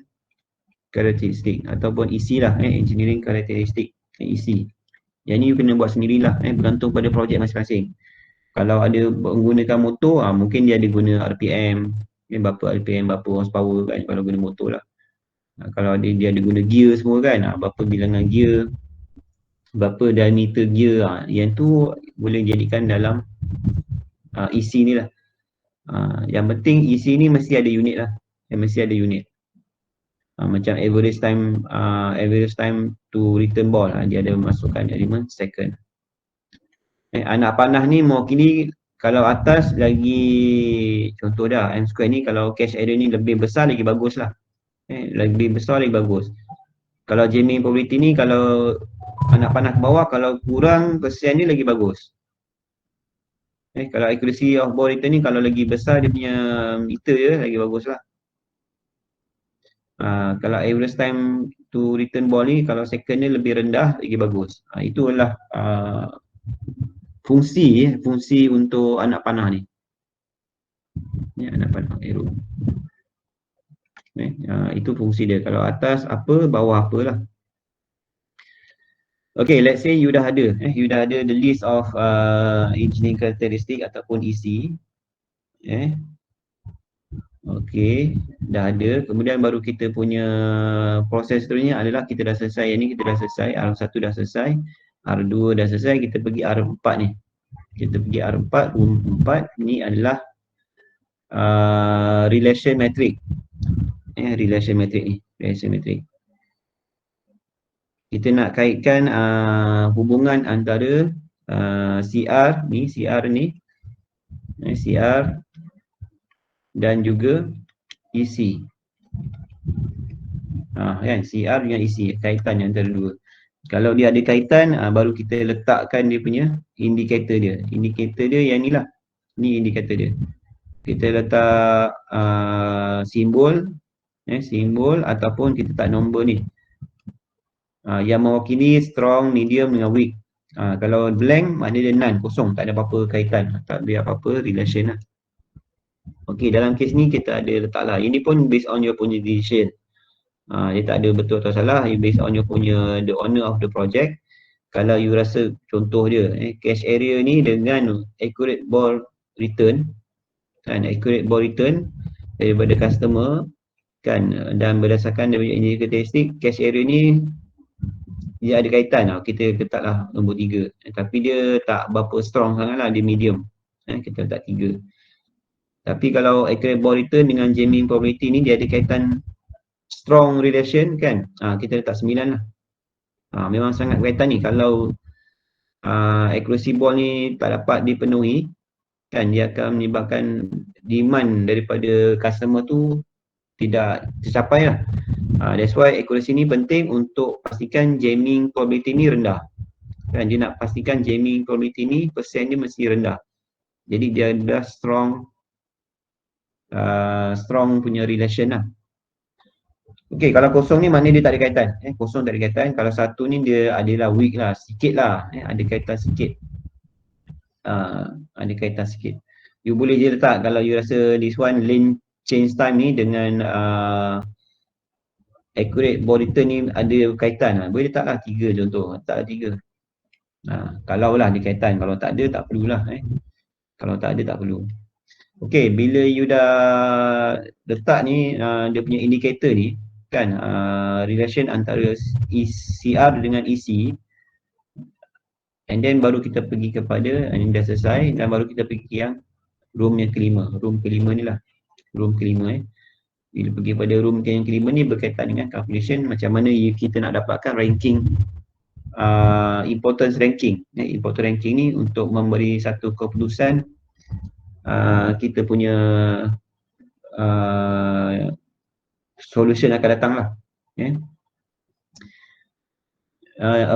characteristic ataupun EC lah, engineering characteristic, EC. Yang ni you kena buat sendirilah, bergantung pada projek masing-masing. Kalau ada menggunakan motor, mungkin dia ada guna RPM, berapa RPM, berapa horsepower kan, kalau guna motor lah. Kalau dia ada guna gear semua kan, berapa bilangan gear, berapa diameter gear, yang tu boleh jadikan dalam EC ni lah. Yang penting EC ni mesti ada unit lah, mesti ada unit. Macam average time to return ball, dia ada masukkan elemen second. Anak panah ni mewakili, kalau atas lagi, contoh dah M square ni, kalau cache area ni lebih besar lagi bagus lah. Lebih besar lagi bagus. Kalau jamming probability ni, kalau anak panah ke bawah, kalau kurang persen ni lagi bagus. Kalau accuracy of ball return ni, kalau lagi besar dia punya meter je, lagi bagus lah. Kalau average time to return ball ni, kalau second ni lebih rendah, lagi bagus. Itu adalah fungsi untuk anak panah ni. Ni anak panah arrow. Itu fungsi dia. Kalau atas apa, bawah apalah. Okay, let's say you dah ada the list of engineering characteristic ataupun EC. Okay, dah ada. Kemudian baru kita punya proses seterusnya adalah kita dah selesai yang ni, kita dah selesai, R1 dah selesai, R2 dah selesai, kita pergi R4 ni. Kita pergi R4, ni adalah relation metric. Relation metric ni, relation metric. Kita nak kaitkan hubungan antara CR ni, CR dan juga EC. Kan, CR dengan EC, kaitan antara dua. Kalau dia ada kaitan, baru kita letakkan dia punya indikator dia. Indikator dia yang ni lah. Ni indikator dia. Kita letak simbol, simbol ataupun kita letak nombor ni. Yang mewakili strong, medium dengan weak. Kalau blank, maknanya dia none, kosong, tak ada apa-apa kaitan, tak ada apa-apa relation lah. Okay, dalam kes ni kita ada letak lah. Ini pun based on your punya decision. Dia tak ada betul atau salah, you based on your punya the owner of the project. Kalau you rasa, contoh dia, cache area ni dengan accurate ball return, kan, accurate ball return daripada customer, kan, dan berdasarkan daripada engineering characteristic, cache area ni dia ada kaitan lah, kita letaklah nombor 3. Tapi dia tak berapa strong sangat lah, dia medium. Kita letak 3. Tapi kalau accurate ball return dengan jamming probability ni, dia ada kaitan strong relation kan, kita letak 9 lah. Memang sangat kaitan ni. Kalau accuracy ball ni tak dapat dipenuhi, kan, dia akan menyebabkan demand daripada customer tu tidak tercapai lah. That's why accuracy ni penting untuk pastikan jamming probability ni rendah. Kan, dia nak pastikan jamming probability ni persen dia mesti rendah. Jadi dia dah strong punya relation lah. Okey, kalau kosong ni maknanya dia tak ada kaitan. Kosong tak ada kaitan. Kalau satu ni dia adalah weak lah, sikit lah. Ada kaitan sikit. Ada kaitan sikit. You boleh je letak kalau you rasa this one lane change time ni dengan accurate ball return ni ada kaitan lah. Boleh letak lah 3 contoh. Letak lah 3. Kalau lah ada kaitan. Kalau tak ada, tak perlulah. Kalau tak ada, tak perlu. Okey, bila you dah letak ni dia punya indikator ni kan, relation antara ECR dengan EC, and then baru kita pergi kepada ini dah selesai, dan baru kita pergi yang room yang kelima. Room kelima ni lah. Room kelima bila pergi pada room yang kelima ni berkaitan dengan calculation macam mana kita nak dapatkan ranking, importance ranking. Importance ranking ni untuk memberi satu keputusan kita punya solution akan datang lah.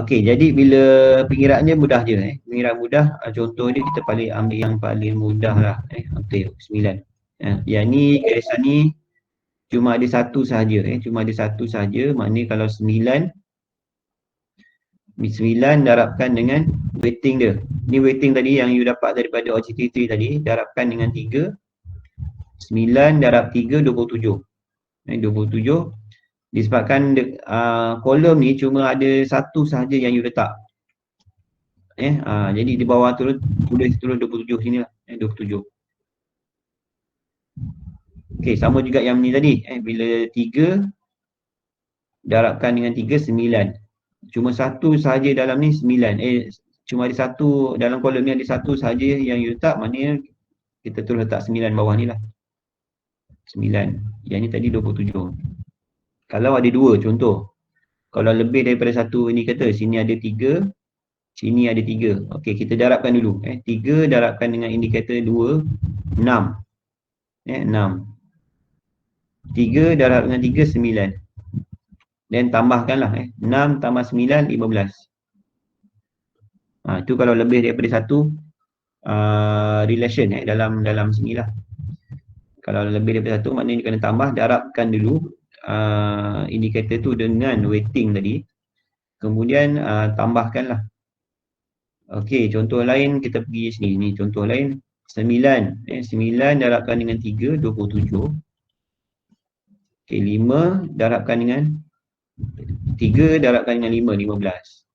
Okey, jadi bila pengiraannya mudah je. Pengiraan mudah, contoh dia kita ambil yang paling mudah lah. Okey, 9. Yang ni garisan ni cuma ada satu sahaja. Cuma ada satu sahaja, maknanya kalau 9 darabkan dengan weighting dia. Ni weighting tadi yang you dapat daripada OGT3 tadi, darabkan dengan 3. 9 darab 3, 27. 27. Disebabkan kolom ni cuma ada satu sahaja yang you letak. Jadi di bawah tu tulis 27 sini lah. 27. Okey, sama juga yang ni tadi. Bila 3 darabkan dengan 3, 9. Cuma satu sahaja dalam ni 9. Cuma ada satu dalam kolom ni, ada satu sahaja yang you letak, maknanya kita terus letak 9 bawah ni lah. 9. Yang ni tadi 27. Kalau ada dua contoh, kalau lebih daripada satu ini kata, sini ada 3, sini ada 3. Okey, kita darabkan dulu. 3 darabkan dengan indikator 2, 6. 6. 3 darab dengan 3, 9. Dan tambahkanlah. 6 tambah 9, 15. Itu kalau lebih daripada satu relation dalam sini lah. Kalau lebih daripada satu, maknanya kena tambah, darabkan dulu indikator tu dengan weighting tadi. Kemudian tambahkanlah. Okey, contoh lain kita pergi sini. Ni contoh lain 9. 9 darabkan dengan 3, 27. Okey, 5 darabkan dengan 3 darabkan dengan 5, 15.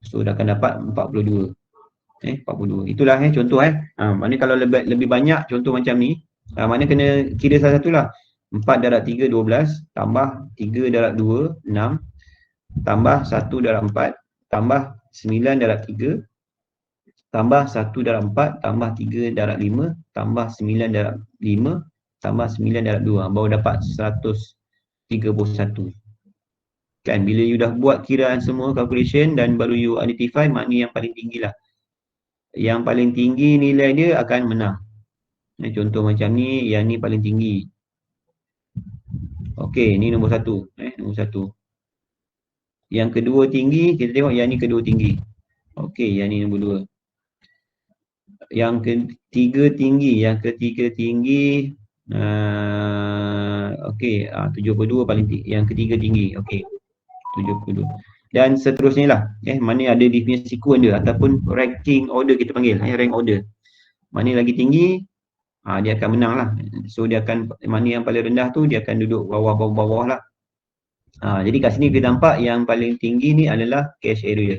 So dah akan dapat 42. 42. Itulah contoh maknanya kalau lebih banyak contoh macam ni, maknanya kena kira salah satu lah. 4 darab 3, 12. Tambah 3 darab 2, 6. Tambah 1 darab 4. Tambah 9 darab 3. Tambah 1 darab 4. Tambah 3 darab 5. Tambah 9 darab 5. Tambah 9 darab 2. Baru dapat 131. Kan, bila you dah buat kiraan semua calculation dan baru you identify mana yang paling tinggi lah. Yang paling tinggi nilai dia akan menang. Contoh macam ni, yang ni paling tinggi. Okey, ni nombor 1. Nombor 1. Yang kedua tinggi, kita tengok yang ni kedua tinggi. Okey, yang ni nombor 2. Yang ketiga tinggi, okey, 72 paling tinggi. Yang ketiga tinggi, okey. 72. Dan seterusnya lah. Mana ada di punya sequence dia ataupun ranking order kita panggil, rank order. Mana lagi tinggi, dia akan menang lah. So dia akan, mana yang paling rendah tu dia akan duduk bawah-bawah lah. Jadi kat sini kita nampak yang paling tinggi ni adalah cache area.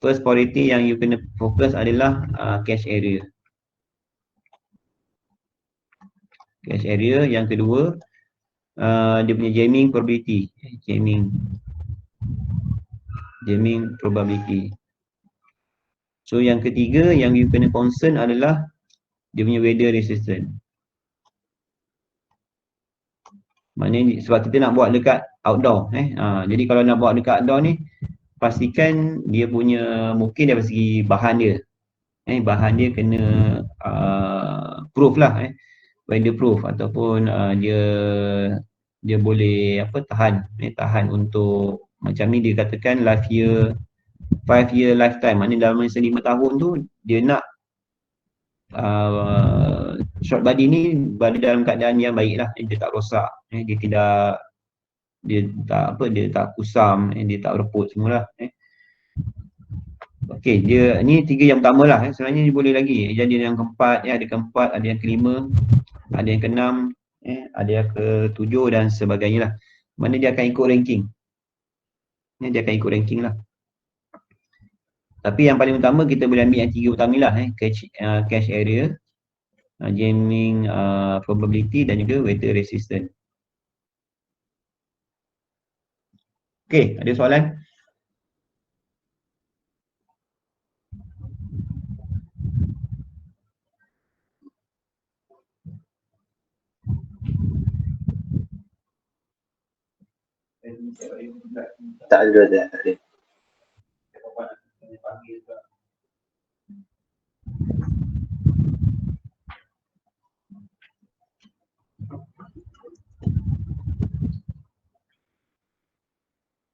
First priority yang you kena fokus adalah cache area. Cache area. Yang kedua, dia punya jamming probability. Jamming probability. So yang ketiga yang you kena concern adalah dia punya weather resistance. Maknanya sebab kita nak buat dekat outdoor. Jadi kalau nak buat dekat outdoor ni, pastikan dia punya, mungkin dari segi bahan dia. Bahan dia kena proof lah. Weather proof ataupun dia boleh tahan untuk macam ni dia katakan 5 year lifetime. Maknanya dalam masa 5 tahun tu dia nak short body ni berada dalam keadaan yang baik lah, dia tak rosak, dia tak kusam, dia tak reput semualah. Okey, dia ni 3 yang pertama lah, sebenarnya dia boleh lagi jadi yang keempat, ada keempat, ada yang kelima, ada yang keenam, ada yang ketujuh dan sebagainya lah. Mana dia akan ikut ranking. Dia akan ikut ranking lah. Tapi yang paling utama kita boleh ambil yang 3 utama lah, cache area, jamming probability dan juga weather resistant. Okey, ada soalan? Tak ada.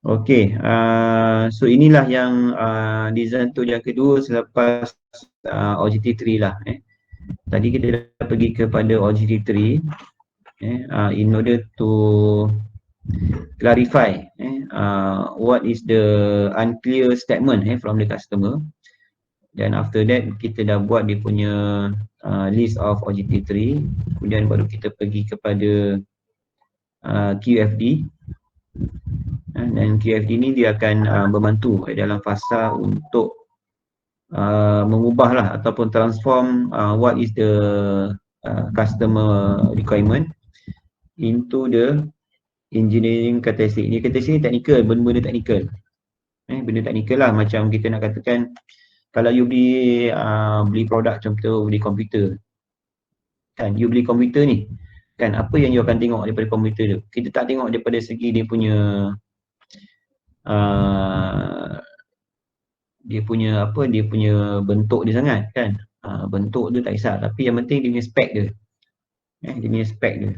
Okey, so inilah yang design tool yang kedua selepas Objective Tree lah. Tadi kita dah pergi kepada Objective Tree in order to clarify what is the unclear statement from the customer. Dan after that kita dah buat dia punya list of Objective Tree. Kemudian baru kita pergi kepada QFD. Dan QFD ni dia akan membantu dalam fasa untuk mengubahlah ataupun transform what is the customer requirement into the engineering characteristic. Ni characteristic ni technical, benda-benda technical. Benda technical lah, macam kita nak katakan kalau you beli produk, contoh beli komputer kan, you beli komputer ni kan, apa yang you akan tengok daripada komputer tu? Kita tak tengok daripada segi dia punya dia punya bentuk dia sangat kan. Bentuk dia tak kisah, tapi yang penting dia punya spek dia. Dia punya spek dia.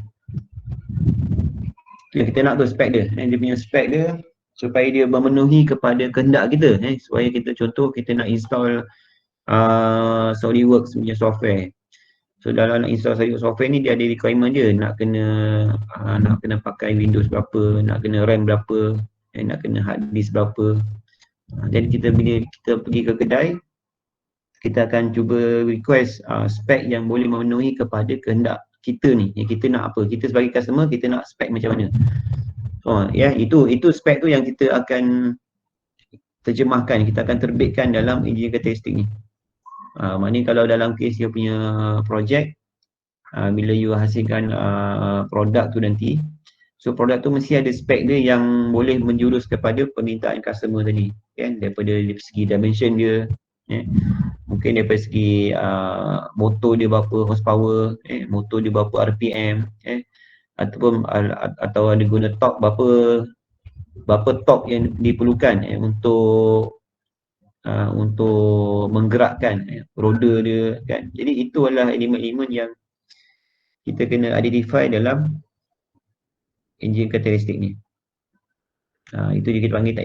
Kita nak tu spek dia. Dia punya spek dia supaya dia memenuhi kepada kehendak kita. Supaya kita, contoh kita nak install SolidWorks punya software. So dalam nak install SolidWorks software ni dia ada requirement dia, nak kena pakai Windows berapa, nak kena RAM berapa, nak kena hard disk berapa. Jadi bila kita pergi ke kedai, kita akan cuba request spek yang boleh memenuhi kepada kehendak kita ni. Kita nak apa? Kita sebagai customer, kita nak spek macam mana? Itu spek tu yang kita akan terjemahkan, kita akan terbitkan dalam engineering characteristic ni. Maknanya kalau dalam kes dia punya projek, bila you hasilkan produk tu nanti, so produk tu mesti ada spek dia yang boleh menjurus kepada permintaan customer tadi kan, daripada segi dimension dia, mungkin daripada segi motor dia berapa horsepower, motor dia berapa RPM, ataupun atau ada guna torque berapa torque yang diperlukan untuk menggerakkan roda dia kan. Jadi itu adalah elemen-elemen yang kita kena identify dalam engineering characteristic ni. Itu dia kita panggil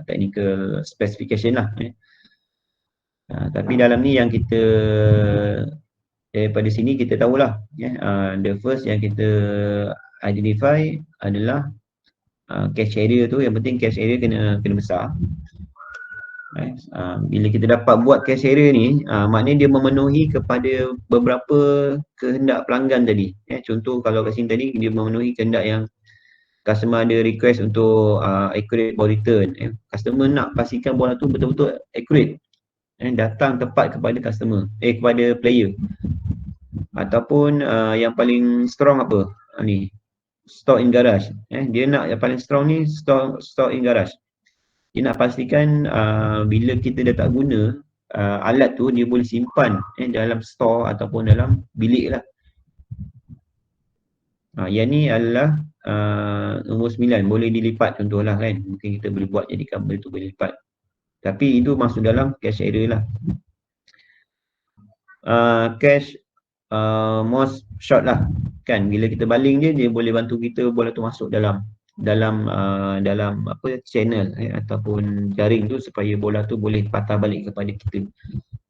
technical specification lah. Tapi dalam ni yang kita daripada sini kita tahulah, the first yang kita identify adalah cache area tu. Yang penting cache area kena besar. Bila kita dapat buat cache area ni, maknanya dia memenuhi kepada beberapa kehendak pelanggan tadi. Contoh kalau kat sini tadi dia memenuhi kehendak yang customer ada request untuk accurate ball return. Customer nak pastikan bola tu betul-betul accurate, datang tepat kepada customer, kepada player. Ataupun yang paling strong apa? Ni store in garage. Dia nak yang paling strong ni store in garage. Dia nak pastikan bila kita dah tak guna alat tu, dia boleh simpan dalam store ataupun dalam bilik lah. Yang ni adalah nombor 9, boleh dilipat contohlah kan. Mungkin kita boleh buat jadi kabel tu boleh lipat. Tapi itu masuk dalam cache area lah. Cache most short lah kan. Bila kita baling dia boleh bantu kita bola tu masuk dalam apa channel ataupun jaring tu supaya bola tu boleh patah balik kepada kita.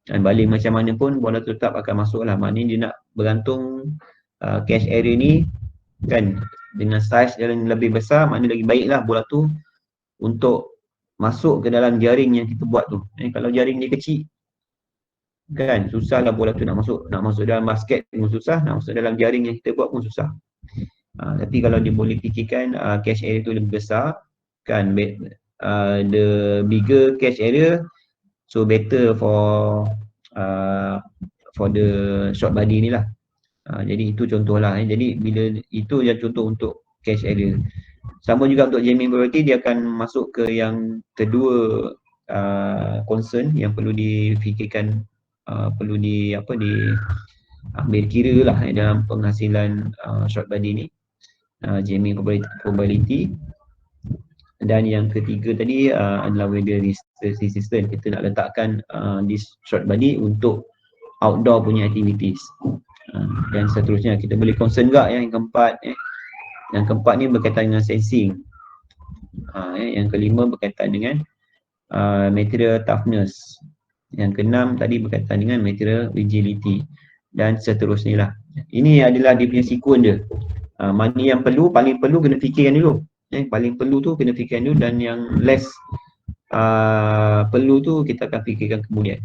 Dan baling macam mana pun bola tu tetap akan masuk lah. Maknanya dia nak bergantung catch area ni kan, dengan saiz yang lebih besar, maknanya lagi baiklah bola tu untuk masuk ke dalam jaring yang kita buat tu. Kalau jaring dia kecil kan, susahlah bola tu nak masuk dalam basket pun susah, nak masuk dalam jaring yang kita buat pun susah. Tapi kalau dia boleh fikirkan catch area tu lebih besar kan, the bigger catch area, so better for the short body ni lah. Jadi itu contohlah. Jadi bila itu yang contoh untuk catch area. Sama juga untuk jamming probability, dia akan masuk ke yang kedua concern yang perlu difikirkan, perlu diambil kira lah dalam penghasilan short body ni, jamming probability. Dan yang ketiga tadi adalah weather resistant. Kita nak letakkan this short body untuk outdoor punya activities. Dan seterusnya kita boleh concern juga yang keempat. Yang keempat ni berkaitan dengan sensing. Yang kelima berkaitan dengan material toughness. Yang keenam tadi berkaitan dengan material rigidity. Dan seterusnya lah. Ini adalah dia punya sequence dia. Mana yang perlu, paling perlu kena fikirkan dulu. Paling perlu tu kena fikirkan dulu, dan yang less perlu tu kita akan fikirkan kemudian.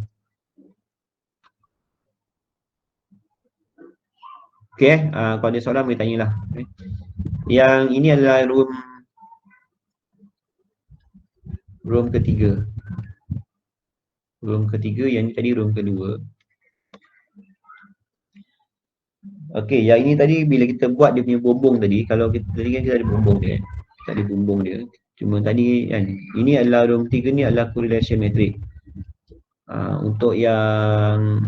Okay, kalau ada soalan boleh tanyalah. Yang ini adalah room ketiga. Room ketiga, yang ni tadi room kedua. Okey, yang ini tadi bila kita buat dia punya bumbung tadi, kalau kita tadi kan kita ada bumbung dia. Kita ada bumbung dia. Cuma tadi kan, ini adalah room 3 ni adalah correlation matrix. Untuk yang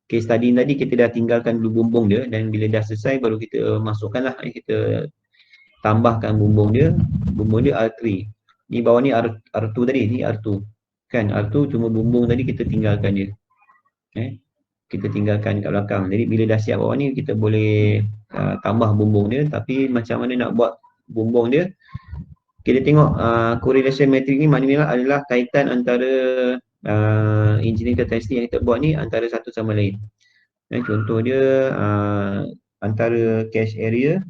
case study tadi kita dah tinggalkan dulu bumbung dia, dan bila dah selesai baru kita masukkanlah, kita tambahkan bumbung dia. Bumbung dia R3. Ni bawah ni R2 tadi, ni R2. Kan R2, cuma bumbung tadi kita tinggalkan dia. Kita tinggalkan kat belakang. Jadi bila dah siap bawah ni kita boleh tambah bumbung dia. Tapi macam mana nak buat bumbung dia, kita tengok correlation matrix ni maknanya adalah kaitan antara engineering characteristic yang kita buat ni antara satu sama lain. Contoh dia antara cache area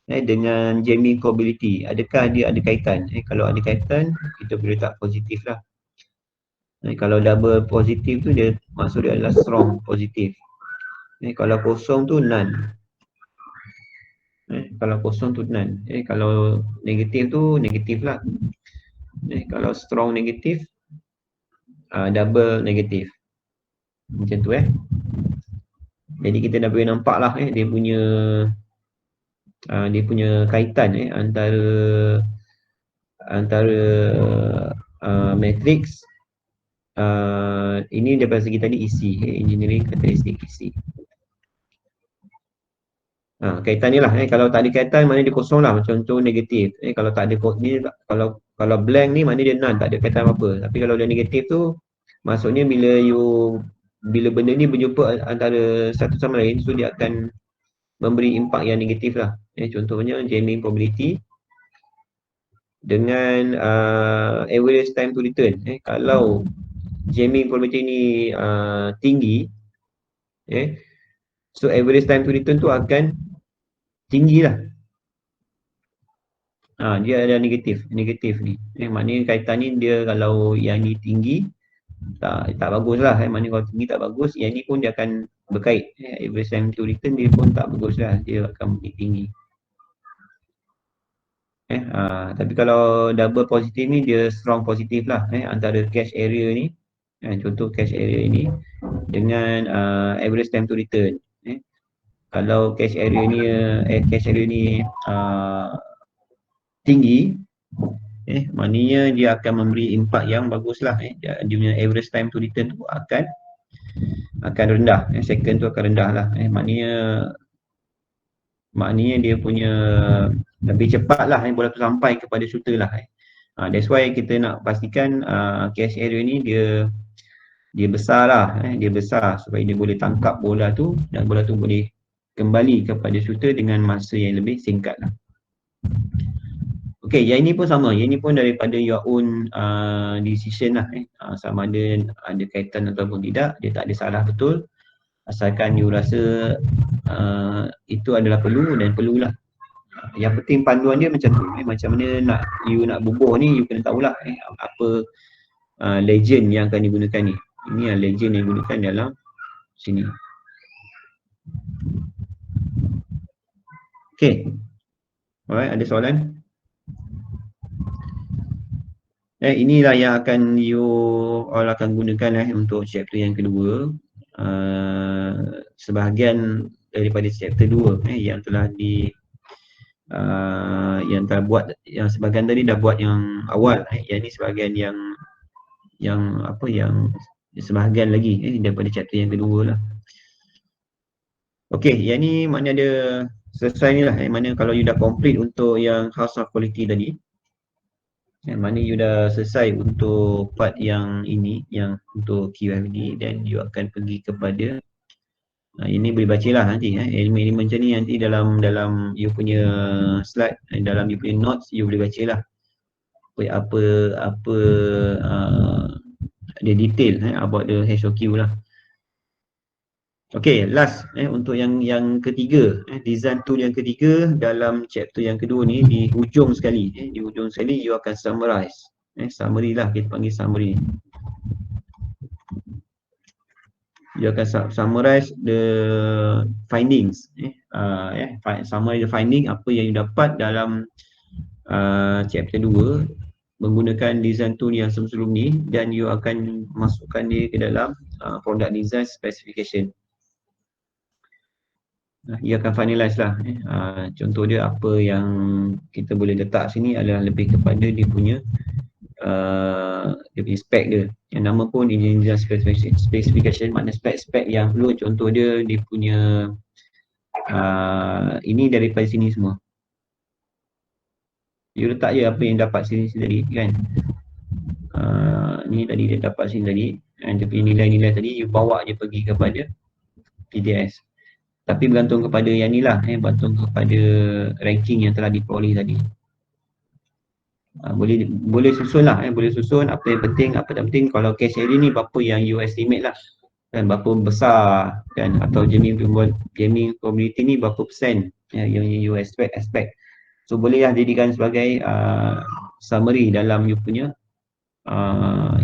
dengan jamming probability, adakah dia ada kaitan? Kalau ada kaitan, kita boleh tak positif lah. Kalau double positif tu dia maksud dia adalah strong positif. Kalau kosong tu none. Kalau kosong tu none. Kalau negatif tu negatif lah. Kalau strong negatif, double negatif. Macam tu Jadi kita dah boleh nampak lah dia punya kaitan antara matrix ini daripada segi tadi isi, engineering characteristic isi. Kaitan ni lah. Kalau tak ada kaitan, maknanya dia kosong lah. Macam contoh negatif. Kalau tak ada ni, kalau blank ni maknanya dia none, tak ada kaitan apa-apa. Tapi kalau dia negatif tu, maksudnya bila benda ni berjumpa antara satu sama lain, so dia akan memberi impak yang negatif lah. Contohnya jamming probability dengan average time to return. Kalau jamming probability ni tinggi, so average time to return tu akan tinggi lah. Dia ada negatif ni. Maknanya kaitan ni dia kalau yang ni tinggi, tak bagus lah. Maknanya kalau tinggi tak bagus, yang ni pun dia akan berkait. Average time to return dia pun tak bagus lah, dia akan tinggi. Tapi kalau double positif ni dia strong positif lah. Antara cache area ni, contoh cache area ini dengan average time to return. Kalau cache area ni tinggi, maknanya dia akan memberi impak yang bagus lah. Dia punya average time to return tu akan rendah. Second tu akan rendah lah. Maknanya dia punya lebih cepat lah bola tu sampai kepada shooter lah. That's why kita nak pastikan cache area ni dia besar lah. Dia besar supaya dia boleh tangkap bola tu, dan bola tu boleh kembali kepada shooter dengan masa yang lebih singkat lah. Okey, yang ini pun sama. Yang ini pun daripada your own decision lah. Sama ada kaitan ataupun tidak, dia tak ada salah betul. Asalkan you rasa itu adalah perlu dan perlulah. Yang penting panduan dia macam tu. Macam mana you nak bubuh ni, you kena tahulah apa legend yang akan digunakan ni. Ini legend yang digunakan dalam sini. Okey. Alright, ada soalan? Inilah yang akan you all akan gunakan untuk chapter yang kedua. Sebahagian daripada chapter 2 yang telah yang telah buat, yang sebahagian tadi dah buat yang awal. Yang ni sebahagian yang sebahagian lagi daripada chapter yang kedua lah. Okey, yang ni maknanya ada selesai ni lah. Mana kalau you dah complete untuk yang House of Quality tadi, mana you dah selesai untuk part yang ini, yang untuk QFD, dan you akan pergi kepada ini boleh baca lah nanti elemen-elemen macam ni nanti dalam you punya slide, dalam you punya notes you boleh baca lah apa dia detail about the HOQ lah. Okay, last untuk yang ketiga, design tool yang ketiga dalam chapter yang kedua ni, di hujung sekali you akan summarize, summary lah, kita panggil summary. You akan summarize the findings, summary the finding, apa yang you dapat dalam chapter 2 menggunakan design tool yang sebelum ni, dan you akan masukkan dia ke dalam product design specification. Ia akan finalize lah. Contoh dia apa yang kita boleh letak sini adalah lebih kepada dia punya spec dia. Yang nama pun engineering design specification, makna spec yang perlu. Contoh dia punya ini daripada sini semua. You letak je apa yang dapat sini tadi kan. Ni tadi dia dapat sini tadi, dia punya nilai-nilai tadi you bawa je pergi kepada PDS. Tapi bergantung kepada yang ni lah, bergantung kepada ranking yang telah diperoleh tadi. Boleh susun lah, boleh susun apa yang penting, apa tak penting. Kalau case area ni berapa yang you estimate lah, kan, berapa besar kan, atau gaming community ni berapa persen yang you expect. So boleh lah jadikan sebagai summary dalam you punya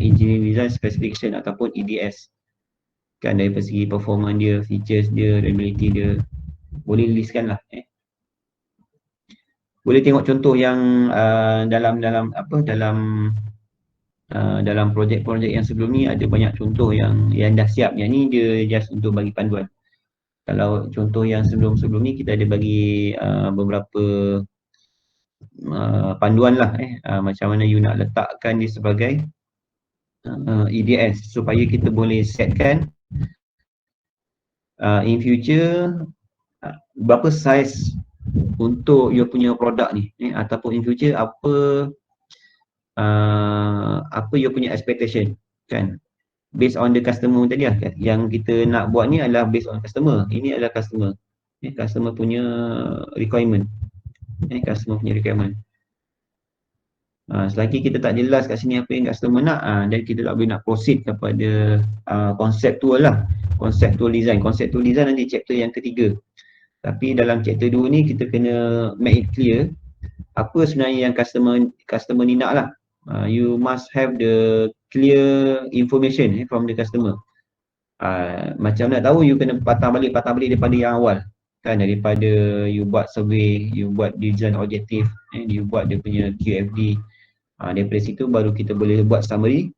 engineering design specification ataupun EDS. Kan, dari segi performance dia, features dia, reliability dia, boleh listkan lah. Boleh tengok contoh yang dalam projek-projek yang sebelum ni ada banyak contoh yang dah siap. Yang ni dia just untuk bagi panduan. Kalau contoh yang sebelum ni kita ada bagi beberapa panduan lah, macam mana you nak letakkan dia sebagai EDS supaya kita boleh setkan in future berapa size untuk you punya produk ni, ataupun in future apa you punya expectation kan, based on the customer tadi lah kan. Yang kita nak buat ni adalah based on customer. Ini adalah customer punya requirement, selagi kita tak jelas kat sini apa yang customer nak, dan kita tak boleh nak proceed kepada conceptual lah, conceptual design nanti chapter yang ketiga. Tapi dalam chapter 2 ni kita kena make it clear apa sebenarnya yang customer ni nak lah. You must have the clear information from the customer. Macam nak tahu, you kena patah balik daripada yang awal kan, daripada you buat survey, you buat design objective, you buat dia punya QFD. Daripada situ baru kita boleh buat summary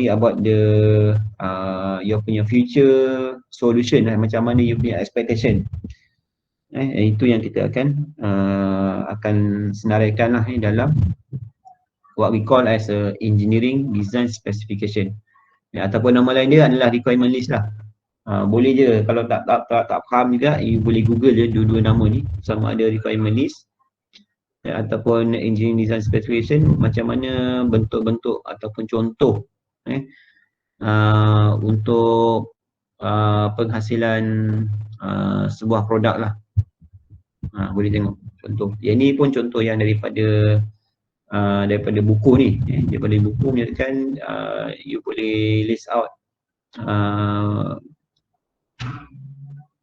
about the your punya future solution, macam mana you punya expectation. Itu yang kita akan senaraikan lah dalam what we call as a engineering design specification, ataupun nama lain dia adalah requirement list lah. Boleh je, kalau tak faham juga, you boleh google je dua-dua nama ni, sama ada requirement list ataupun engineering design specification, macam mana bentuk-bentuk ataupun contoh untuk penghasilan sebuah produk lah. Boleh tengok. contoh. Yang ni pun contoh yang daripada buku ni. Daripada buku menyatakan you boleh list out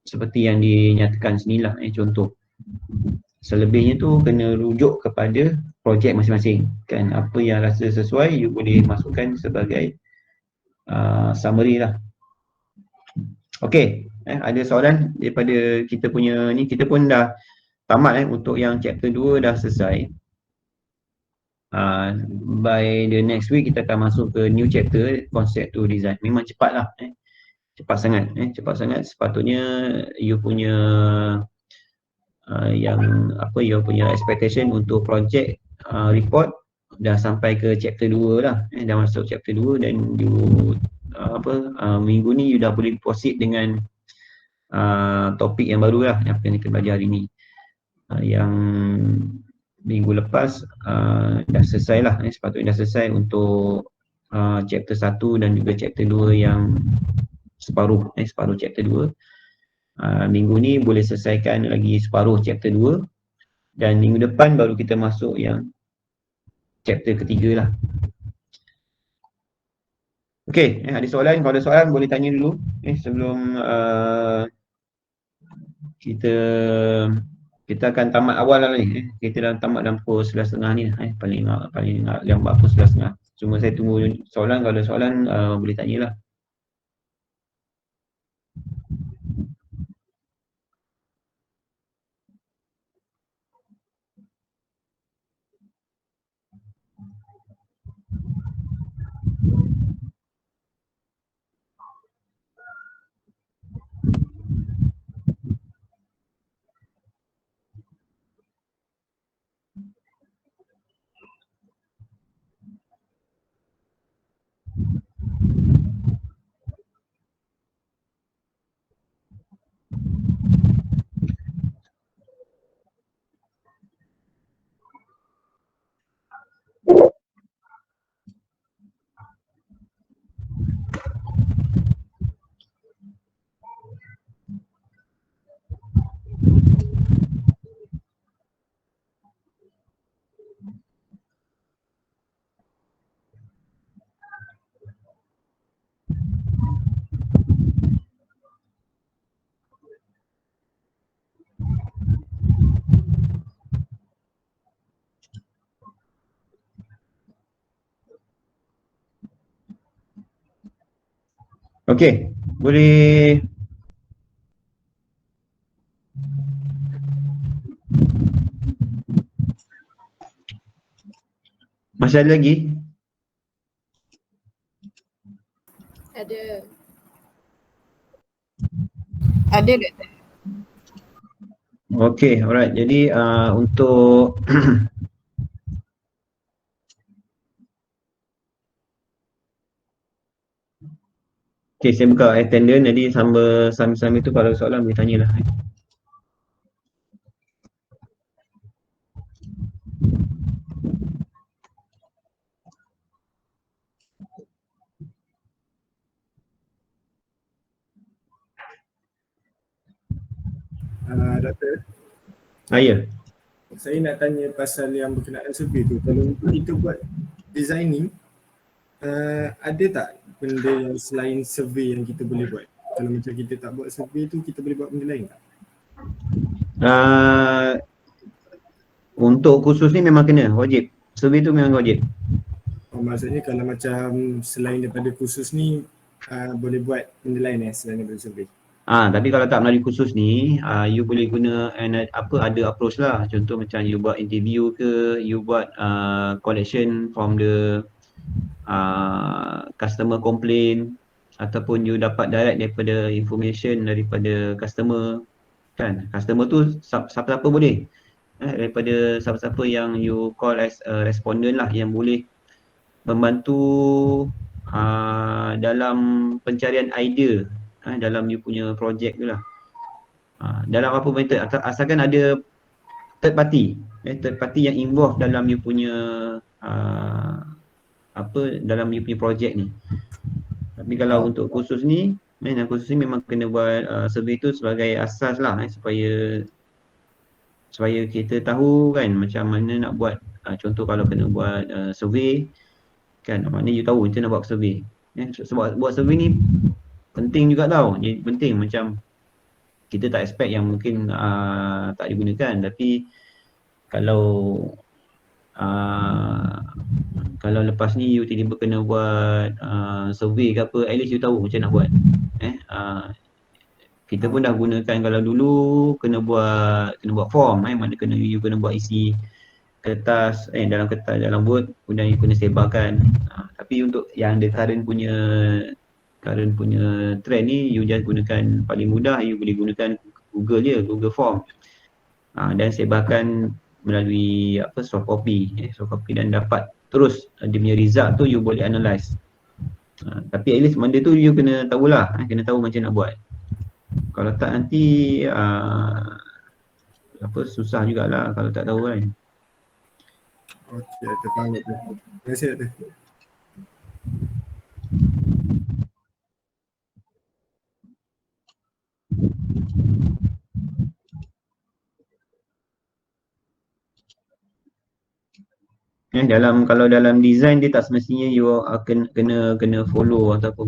seperti yang dinyatakan sini lah, contoh. Selebihnya tu kena rujuk kepada projek masing-masing kan. Apa yang rasa sesuai you boleh masukkan sebagai summary lah. Okey, ada soalan daripada kita punya ni? Kita pun dah tamat untuk yang chapter 2 dah selesai. By the next week kita akan masuk ke new chapter, concept to design. Memang cepat lah, cepat sangat. Sepatutnya you punya you punya expectation untuk project report dah sampai ke chapter 2 lah, dah masuk chapter 2 dan you minggu ni you dah boleh proceed dengan topik yang baru lah, yang kita belajar hari ni. Yang minggu lepas dah selesai lah, sepatutnya dah selesai untuk chapter 1 dan juga chapter 2 yang separuh chapter 2. Minggu ni boleh selesaikan lagi separuh chapter 2 dan minggu depan baru kita masuk yang chapter ketiga lah. Okey, ada soalan? Kalau ada soalan boleh tanya dulu sebelum kita akan tamat awal lah ni. Kita dah tamat dalam pukul 11.30 ni paling lambat pukul 11.30. Cuma saya tunggu soalan. Kalau ada soalan boleh tanyalah. Okey, boleh masih ada lagi? Ada. Ada doktor. Okey, alright. Jadi untuk okey, saya buka attendance. Jadi sambil tu kalau soalan boleh tanyalah. Doktor, Ya. saya nak tanya pasal yang berkenaan survey tu. Kalau untuk kita buat designing, ada tak benda yang selain survey yang kita boleh buat? Kalau macam kita tak buat survey tu, kita boleh buat benda lain tak? Untuk khusus ni memang kena, wajib. Survey tu memang wajib. Maksudnya kalau macam selain daripada khusus ni, boleh buat benda lain selain daripada survey? Tapi kalau tak melalui khusus ni, you boleh guna ada approach lah. Contoh macam you buat interview ke, you buat collection from the customer complaint, ataupun you dapat direct daripada information daripada customer kan. Customer tu siapa-siapa boleh, daripada siapa-siapa yang you call as a respondent lah, yang boleh membantu dalam pencarian idea dalam you punya projek tu lah. Dalam apa method, asalkan ada third party yang involved dalam you punya dalam you punya projek ni. Tapi kalau untuk khusus ni, memang kena buat survey tu sebagai asas lah, supaya supaya kita tahu kan macam mana nak buat, contoh kalau kena buat survey kan, maknanya you tahu macam nak buat survey. Sebab buat survey ni penting juga tau. Jadi penting macam kita tak expect yang mungkin tak digunakan, tapi kalau kalau lepas ni you tiba-tiba kena buat survey ke apa, at least you tahu macam nak buat. Kita pun dah gunakan kalau dulu kena buat form, mana you kena buat isi kertas, dalam Word, kemudian you kena sebarkan. Tapi untuk yang the current punya trend ni, you just gunakan paling mudah, you boleh gunakan Google je, Google Form. Dan sebarkan melalui soft copy dan dapat terus dia punya result tu you boleh analyse. Tapi at least benda tu you kena tahulah, kena tahu macam nak buat. Kalau tak nanti susah jugalah kalau tak tahu kan. Okey, Dr. faham Dr. Terima kasih Dr. Kalau dalam design dia tak semestinya you akan kena follow ataupun